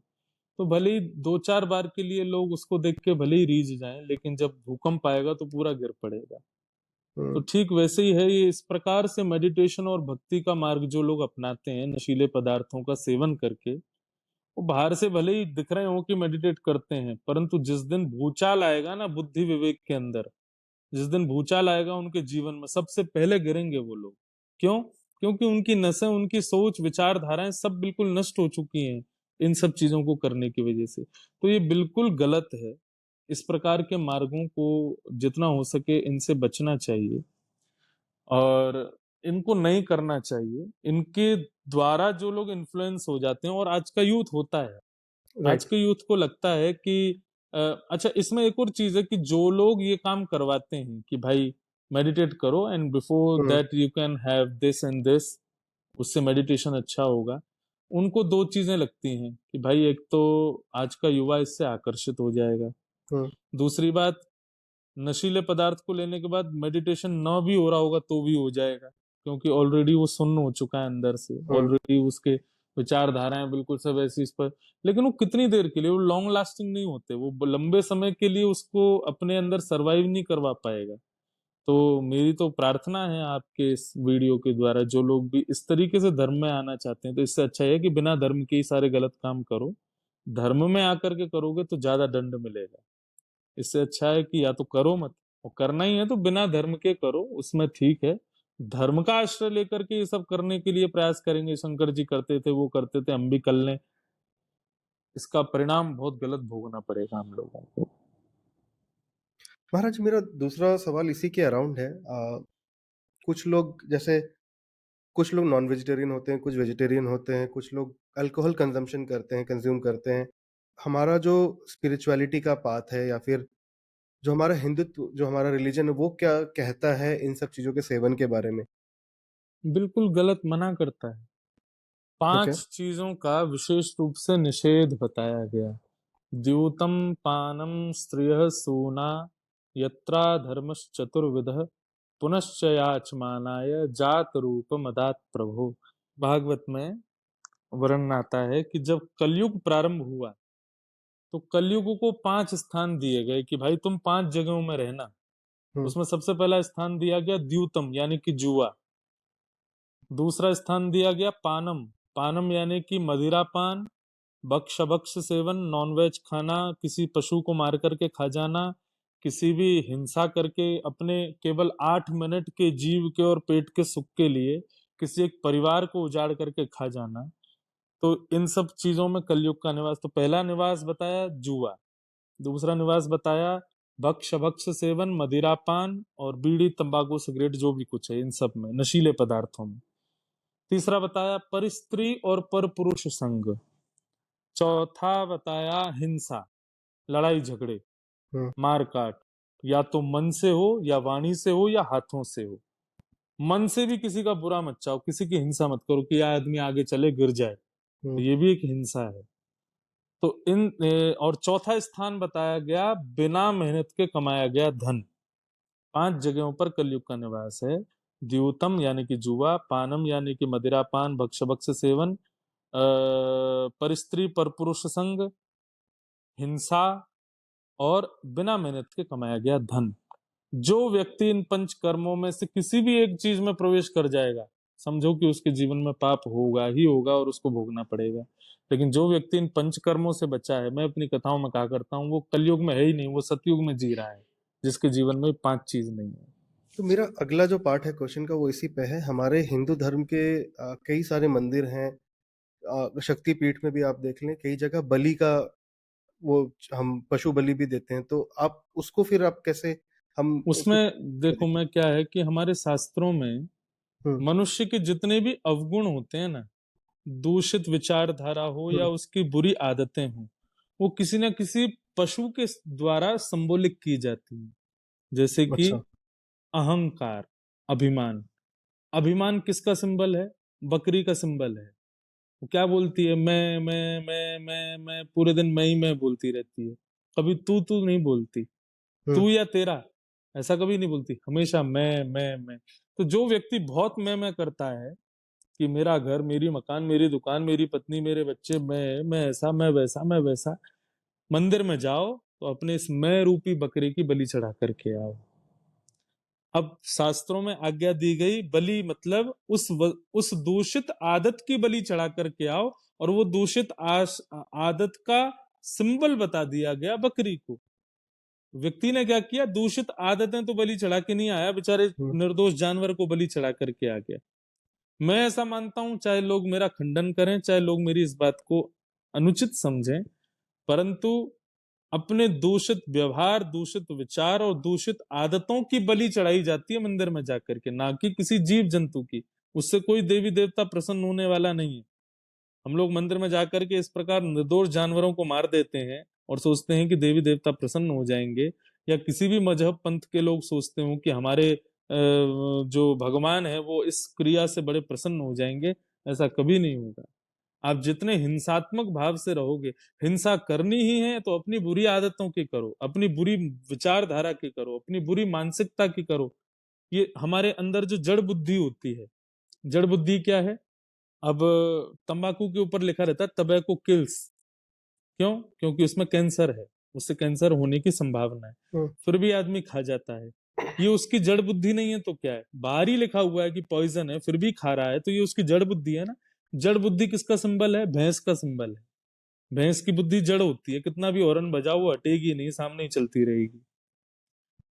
तो भले ही 2-4 बार के लिए लोग उसको देख के भले ही रीझ जाएँ, लेकिन जब भूकंप आएगा तो पूरा गिर पड़ेगा। तो हुँ, ठीक वैसे ही है ये, इस प्रकार से मेडिटेशन और भक्ति का मार्ग जो लोग अपनाते हैं, नशीले पदार्थों का सेवन करके, वो बाहर से भले ही दिख रहे हो कि मेडिटेट करते हैं, परंतु जिस दिन भूचाल आएगा ना बुद्धि विवेक के अंदर, जिस दिन भूचाल आएगा उनके जीवन में, सबसे पहले गिरेंगे वो लोग। क्यों? क्योंकि उनकी नसें, उनकी सोच, विचारधाराएँ सब बिल्कुल नष्ट हो चुकी हैं, इन सब चीज़ों को करने की वजह से। तो ये बिल्कुल गलत है। इस प्रकार के मार्गों को जितना हो सके इनसे बचना चाहिए और इनको नहीं करना चाहिए। इनके द्वारा जो लोग इन्फ्लुएंस हो जाते हैं और आज का यूथ होता है। आज राइट। के यूथ को लगता है कि अच्छा, इसमें एक और चीज़ है कि जो लोग ये काम करवाते हैं कि भाई मेडिटेट करो and before hmm, that you can have this and this, उससे मेडिटेशन अच्छा होगा। उनको 2 चीज़ें लगती हैं कि भाई एक तो आज का युवा इससे आकर्षित हो जाएगा। हुँ, दूसरी बात, नशीले पदार्थ को लेने के बाद मेडिटेशन ना भी हो रहा होगा तो भी हो जाएगा, क्योंकि ऑलरेडी वो सुन्न हो चुका है अंदर से, हुँ, ऑलरेडी उसके विचारधाराएं बिल्कुल सब ऐसी इस पर। लेकिन वो कितनी देर के लिए, वो लॉन्ग लास्टिंग नहीं होते, वो लंबे समय के लिए उसको अपने अंदर सरवाइव नहीं करवा पाएगा। तो मेरी तो प्रार्थना है आपके इस वीडियो के द्वारा, जो लोग भी इस तरीके से धर्म में आना चाहते हैं, तो इससे अच्छा है कि बिना धर्म के ही सारे गलत काम करो। धर्म में आकर के करोगे तो ज्यादा दंड मिलेगा। इससे अच्छा है कि या तो करो मत, और करना ही है तो बिना धर्म के करो, उसमें ठीक है। धर्म का आश्रय लेकर के ये सब करने के लिए प्रयास करेंगे, शंकर जी करते थे, वो करते थे, हम भी कर लें, इसका परिणाम बहुत गलत भोगना पड़ेगा हम लोगों को। महाराज, मेरा दूसरा सवाल इसी के अराउंड है। कुछ लोग जैसे कुछ लोग नॉन वेजिटेरियन होते हैं, कुछ वेजिटेरियन होते हैं, कुछ लोग अल्कोहल कंजम्पशन करते हैं, कंज्यूम करते हैं। हमारा जो स्पिरिचुअलिटी का पाथ है, या फिर जो हमारा हिंदुत्व, जो हमारा रिलीजन है, वो क्या कहता है इन सब चीज़ों के सेवन के बारे में? बिल्कुल गलत मना करता है। ओके। 5 चीजों का विशेष रूप से निषेध बताया गया। द्यूतम पानम स्त्रियः सूना यत्रा धर्मश्चतुर्विधः पुनश्च याचमानाय जात रूप मदात प्रभो। भागवत में वर्णन आता है कि जब कलयुग प्रारंभ हुआ तो कलयुग को 5 स्थान दिए गए कि भाई तुम 5 जगहों में रहना। हुँ, उसमें सबसे पहला स्थान दिया गया द्यूतम यानी कि जुआ। दूसरा स्थान दिया गया पानम, पानम यानी कि मदिरा पान, भक्ष भक्ष सेवन, नॉनवेज खाना, किसी पशु को मार करके खा जाना, किसी भी हिंसा करके अपने केवल 8 मिनट के जीव के और पेट के सुख के लिए किसी एक परिवार को उजाड़ करके खा जाना। तो इन सब चीजों में कलयुग का निवास। तो पहला निवास बताया जुआ, दूसरा निवास बताया भक्ष भक्ष सेवन, मदिरापान और बीड़ी तंबाकू सिगरेट जो भी कुछ है इन सब में, नशीले पदार्थों में। तीसरा बताया परिस्त्री और पर पुरुष संग। चौथा बताया हिंसा, लड़ाई झगड़े, हुँ, मार काट, या तो मन से हो या वाणी से हो या हाथों से हो। मन से भी किसी का बुरा मत चाहो, किसी की हिंसा मत करो कि यह आदमी आगे चले गिर जाए, तो हुँ, ये भी एक हिंसा है। तो और चौथा स्थान बताया गया बिना मेहनत के कमाया गया धन। 5 जगहों पर कलयुग का निवास है। द्यूतम यानी कि जुआ, पानम यानी कि मदिरापान भक्ष भक्ष सेवन, परिस्त्री पर पुरुष संग, हिंसा और बिना मेहनत के कमाया गया धन। जो व्यक्ति इन पंच कर्मों में से किसी भी एक चीज में प्रवेश कर जाएगा, समझो कि उसके जीवन में पाप होगा ही होगा और उसको भोगना पड़ेगा। लेकिन जो व्यक्ति इन पंच कर्मों से बचा है, मैं अपनी कथाओं में कहा करता हूँ, वो कलयुग में है ही नहीं, वो सतयुग में जी रहा है, जिसके जीवन में 5 चीज नहीं है। तो मेरा अगला जो पार्ट है क्वेश्चन का, वो इसी पे है। हमारे हिंदू धर्म के कई सारे मंदिर हैं। शक्तिपीठ में भी आप देख लें, कई जगह बलि का, वो हम पशु बलि भी देते हैं। तो आप उसको फिर आप कैसे, हम उसको उसमें देखो मैं क्या है कि हमारे शास्त्रों में हुँ, मनुष्य के जितने भी अवगुण होते हैं ना, दूषित विचारधारा हो या हुँ, उसकी बुरी आदतें हो, वो किसी न किसी पशु के द्वारा संबोलित की जाती है। जैसे कि अच्छा। अहंकार, अभिमान। अभिमान किसका सिंबल है? बकरी का सिंबल है। वो क्या बोलती है? मैं, पूरे दिन मैं ही मैं बोलती रहती है। कभी तू नहीं बोलती, हुँ, तू या तेरा, ऐसा कभी नहीं बोलती, हमेशा मैं। तो जो व्यक्ति बहुत मैं करता है कि मेरा घर, मेरी मकान, मेरी दुकान, मेरी पत्नी, मेरे बच्चे, मैं ऐसा, मैं वैसा, मैं वैसा, मंदिर में जाओ तो अपने इस मैं रूपी बकरे की बलि चढ़ा करके आओ। अब शास्त्रों में आज्ञा दी गई, बलि मतलब उस दूषित आदत की बलि चढ़ा करके आओ, और वो दूषित आदत का सिंबल बता दिया गया बकरी को। व्यक्ति ने क्या किया? दूषित आदतें तो बलि चढ़ा के नहीं आया, बेचारे हुँ, निर्दोष जानवर को बलि चढ़ा करके आ गया। मैं ऐसा मानता हूं, चाहे लोग मेरा खंडन करें, चाहे लोग मेरी इस बात को अनुचित समझें, परंतु अपने दूषित व्यवहार, दूषित विचार और दूषित आदतों की बलि चढ़ाई जाती है मंदिर में जाकर के, ना कि किसी जीव जंतु की। उससे कोई देवी देवता प्रसन्न होने वाला नहीं है। हम लोग मंदिर में जाकर के इस प्रकार निर्दोष जानवरों को मार देते हैं और सोचते हैं कि देवी देवता प्रसन्न हो जाएंगे, या किसी भी मजहब पंथ के लोग सोचते हो कि हमारे जो भगवान है वो इस क्रिया से बड़े प्रसन्न हो जाएंगे। ऐसा कभी नहीं होगा। आप जितने हिंसात्मक भाव से रहोगे, हिंसा करनी ही है तो अपनी बुरी आदतों की करो, अपनी बुरी विचारधारा की करो, अपनी बुरी मानसिकता की करो। ये हमारे अंदर जो जड़ बुद्धि होती है, जड़ बुद्धि क्या है? अब तंबाकू के ऊपर लिखा रहता है टबैको किल्स। क्यों? क्योंकि उसमें कैंसर है, उससे कैंसर होने की संभावना है, हुँ, फिर भी आदमी खा जाता है। ये उसकी जड़ बुद्धि नहीं है तो क्या है? बाहर ही लिखा हुआ है कि पॉइजन है, फिर भी खा रहा है, तो ये उसकी जड़ बुद्धि है ना। जड़ बुद्धि किसका सिंबल है? भैंस का सिंबल है। भैंस की बुद्धि जड़ होती है, कितना भी हॉर्न बजाओ वो हटेगी नहीं, सामने ही चलती रहेगी।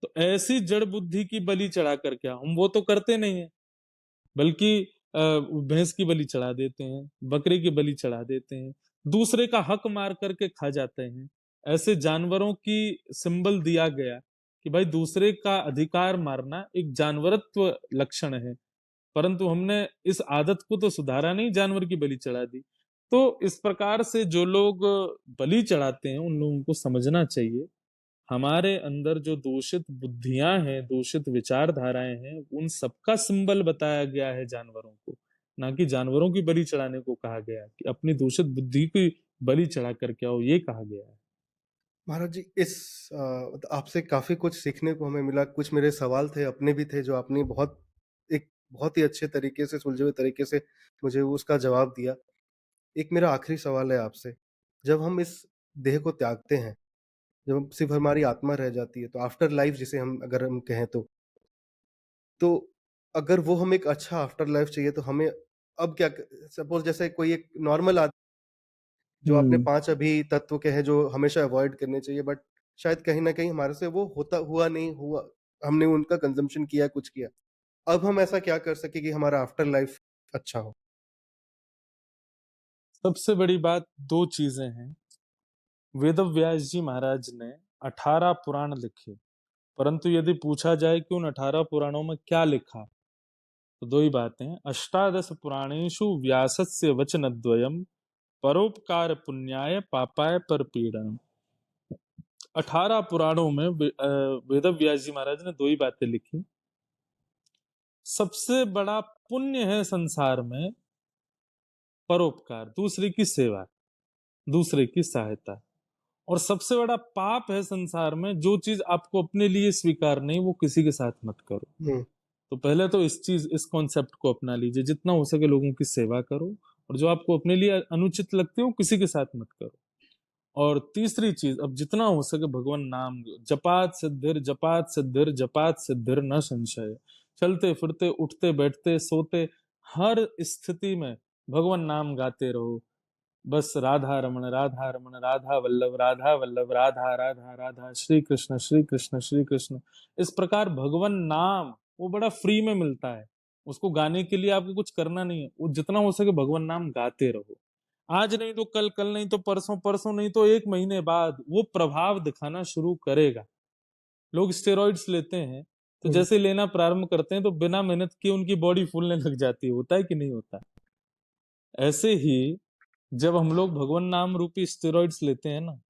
तो ऐसी जड़ बुद्धि की बलि चढ़ा कर क्या, हम वो तो करते नहीं है, बल्कि भैंस की बलि चढ़ा देते हैं, बकरे की बलि चढ़ा देते हैं, दूसरे का हक मार करके खा जाते हैं। ऐसे जानवरों की सिंबल दिया गया कि भाई दूसरे का अधिकार मारना एक जानवरत्व लक्षण है, परंतु हमने इस आदत को तो सुधारा नहीं, जानवर की बलि चढ़ा दी। तो इस प्रकार से जो लोग बलि चढ़ाते हैं उन लोगों को समझना चाहिए, हमारे अंदर जो दूषित बुद्धियां हैं, दूषित विचारधाराएं हैं, उन सबका सिंबल बताया गया है जानवरों को, ना कि जानवरों की बलि चढ़ाने को कहा गया है कि अपनी दूषित बुद्धि की बलि चढ़ा करके आओ, ये कहा गया है। महाराज जी, इस आपसे काफ़ी कुछ सीखने को हमें मिला। कुछ मेरे सवाल थे, अपने भी थे, जो आपने बहुत ही अच्छे तरीके से, सुलझे हुए तरीके से मुझे उसका जवाब दिया। एक मेरा आखिरी सवाल है आपसे, जब हम इस देह को त्यागते हैं, जब सिर्फ़ हमारी आत्मा रह जाती है, तो आफ्टर लाइफ़ जिसे हम कहें तो अगर वो हमें एक अच्छा आफ्टर लाइफ़ चाहिए, तो हमें अब क्या क सपोज़ जैसे कोई एक नॉर्मल जो आपने हम्म 5 अभी तत्व कहे जो हमेशा अवॉइड करने चाहिए, बट शायद कहीं न कहीं हमारे से वो होता हुआ नहीं हुआ, हमने उनका कंज़म्पशन किया, कुछ किया। अब हम ऐसा क्या कर सकें कि हमारा आफ्टर लाइफ़ अच्छा हो? सबसे बड़ी बात दो चीजें हैं। वेद व्यास जी महाराज ने 18 पुराण लिखे, परंतु यदि पूछा जाए कि उन 18 पुराणों में क्या लिखा, तो दो ही बातें हैं। अष्टादश पुराणेषु व्यासस्य वचनद्वयम् परोपकार पुण्याय पापाय परपीड़नम्। 18 पुराणों में वेद व्यास जी महाराज ने दो ही बातें लिखी। सबसे बड़ा पुण्य है संसार में परोपकार, दूसरे की सेवा, दूसरे की सहायता। और सबसे बड़ा पाप है संसार में जो चीज आपको अपने लिए स्वीकार नहीं, वो किसी के साथ मत करो। हुँ, तो पहले तो इस कॉन्सेप्ट को अपना लीजिए, जितना हो सके लोगों की सेवा करो, और जो आपको अपने लिए अनुचित लगते हो किसी के साथ मत करो। और तीसरी चीज, अब जितना हो सके भगवान नाम लो। जपात सिद्धिर जपात सिद्धिर न संशय। चलते फिरते, उठते बैठते, सोते, हर स्थिति में भगवान नाम गाते रहो। बस राधा रमण राधा रमण, राधा वल्लभ राधा वल्लभ, राधा राधा राधा, श्री कृष्ण श्री कृष्ण श्री कृष्ण। इस प्रकार भगवान नाम वो बड़ा फ्री में मिलता है, उसको गाने के लिए आपको कुछ करना नहीं है, वो जितना हो सके भगवान नाम गाते रहो। आज नहीं तो कल, कल नहीं तो परसों, परसों नहीं तो एक महीने बाद वो प्रभाव दिखाना शुरू करेगा। लोग स्टेरॉइड्स लेते हैं, तो हुँ, जैसे लेना प्रारंभ करते हैं तो बिना मेहनत किए उनकी बॉडी फूलने लग जाती है, होता है कि नहीं होता? ऐसे ही जब हम लोग भगवान नाम रूपी स्टेरॉइड्स लेते हैं ना,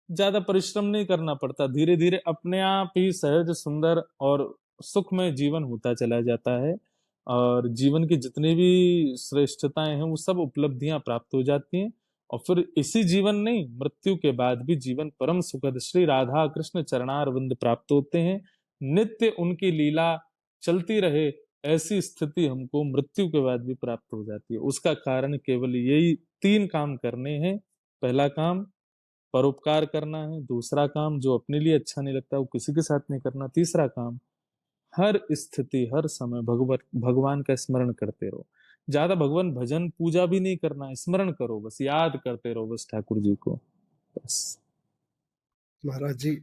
ज्यादा परिश्रम नहीं करना पड़ता, धीरे धीरे अपने आप ही सहज सुंदर और सुखमय जीवन होता चला जाता है। और जीवन की जितनी भी श्रेष्ठताएं हैं वो सब उपलब्धियां प्राप्त हो जाती हैं। और फिर इसी जीवन नहीं, मृत्यु के बाद भी जीवन परम सुखद श्री राधा कृष्ण चरणारविंद प्राप्त होते हैं। नित्य उनकी लीला चलती रहे, ऐसी स्थिति हमको मृत्यु के बाद भी प्राप्त हो जाती है। उसका कारण केवल यही तीन काम करने हैं। पहला काम परोपकार करना है, दूसरा काम जो अपने लिए अच्छा नहीं लगता वो किसी के साथ नहीं करना, तीसरा काम हर स्थिति हर समय भगवत भगवान का स्मरण करते रहो। ज्यादा भगवान भजन पूजा भी नहीं करना, स्मरण करो, बस याद करते रहो बस ठाकुर जी को, बस। महाराज जी,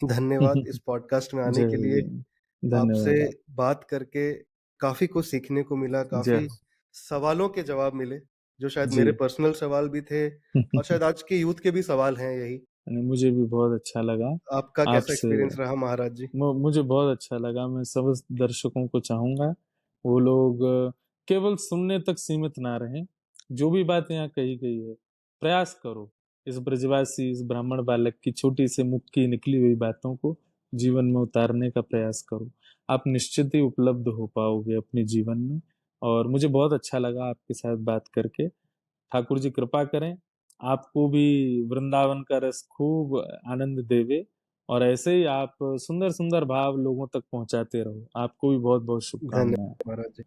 धन्यवाद इस पॉडकास्ट में आने जय के हो लिए। जय। आपसे धन्यवाद आप। बात करके काफ़ी कुछ सीखने को मिला, जय काफ़ी हो। सवालों के जवाब मिले, जो शायद जी। मेरे पर्सनल सवाल भी थे और शायद आज के यूथ के भी सवाल हैं यही। मुझे भी बहुत अच्छा लगा आपका कैसा आपसे। एक्सपीरियंस रहा महाराज जी? मुझे बहुत अच्छा लगा। मैं सब दर्शकों को चाहूंगा वो लोग केवल सुनने तक सीमित ना रहें, जो भी बात यहाँ कही गई है प्रयास करो इस ब्रजवासी, इस ब्राह्मण बालक की छोटी से मुख की निकली हुई बातों को जीवन में उतारने का प्रयास करो। आप निश्चित ही उपलब्ध हो पाओगे अपने जीवन में। और मुझे बहुत अच्छा लगा आपके साथ बात करके। ठाकुर जी कृपा करें, आपको भी वृंदावन का रस खूब आनंद देवे, और ऐसे ही आप सुंदर सुंदर भाव लोगों तक पहुंचाते रहो। आपको भी बहुत बहुत धन्यवाद शुभकामनाएं। महाराज जी।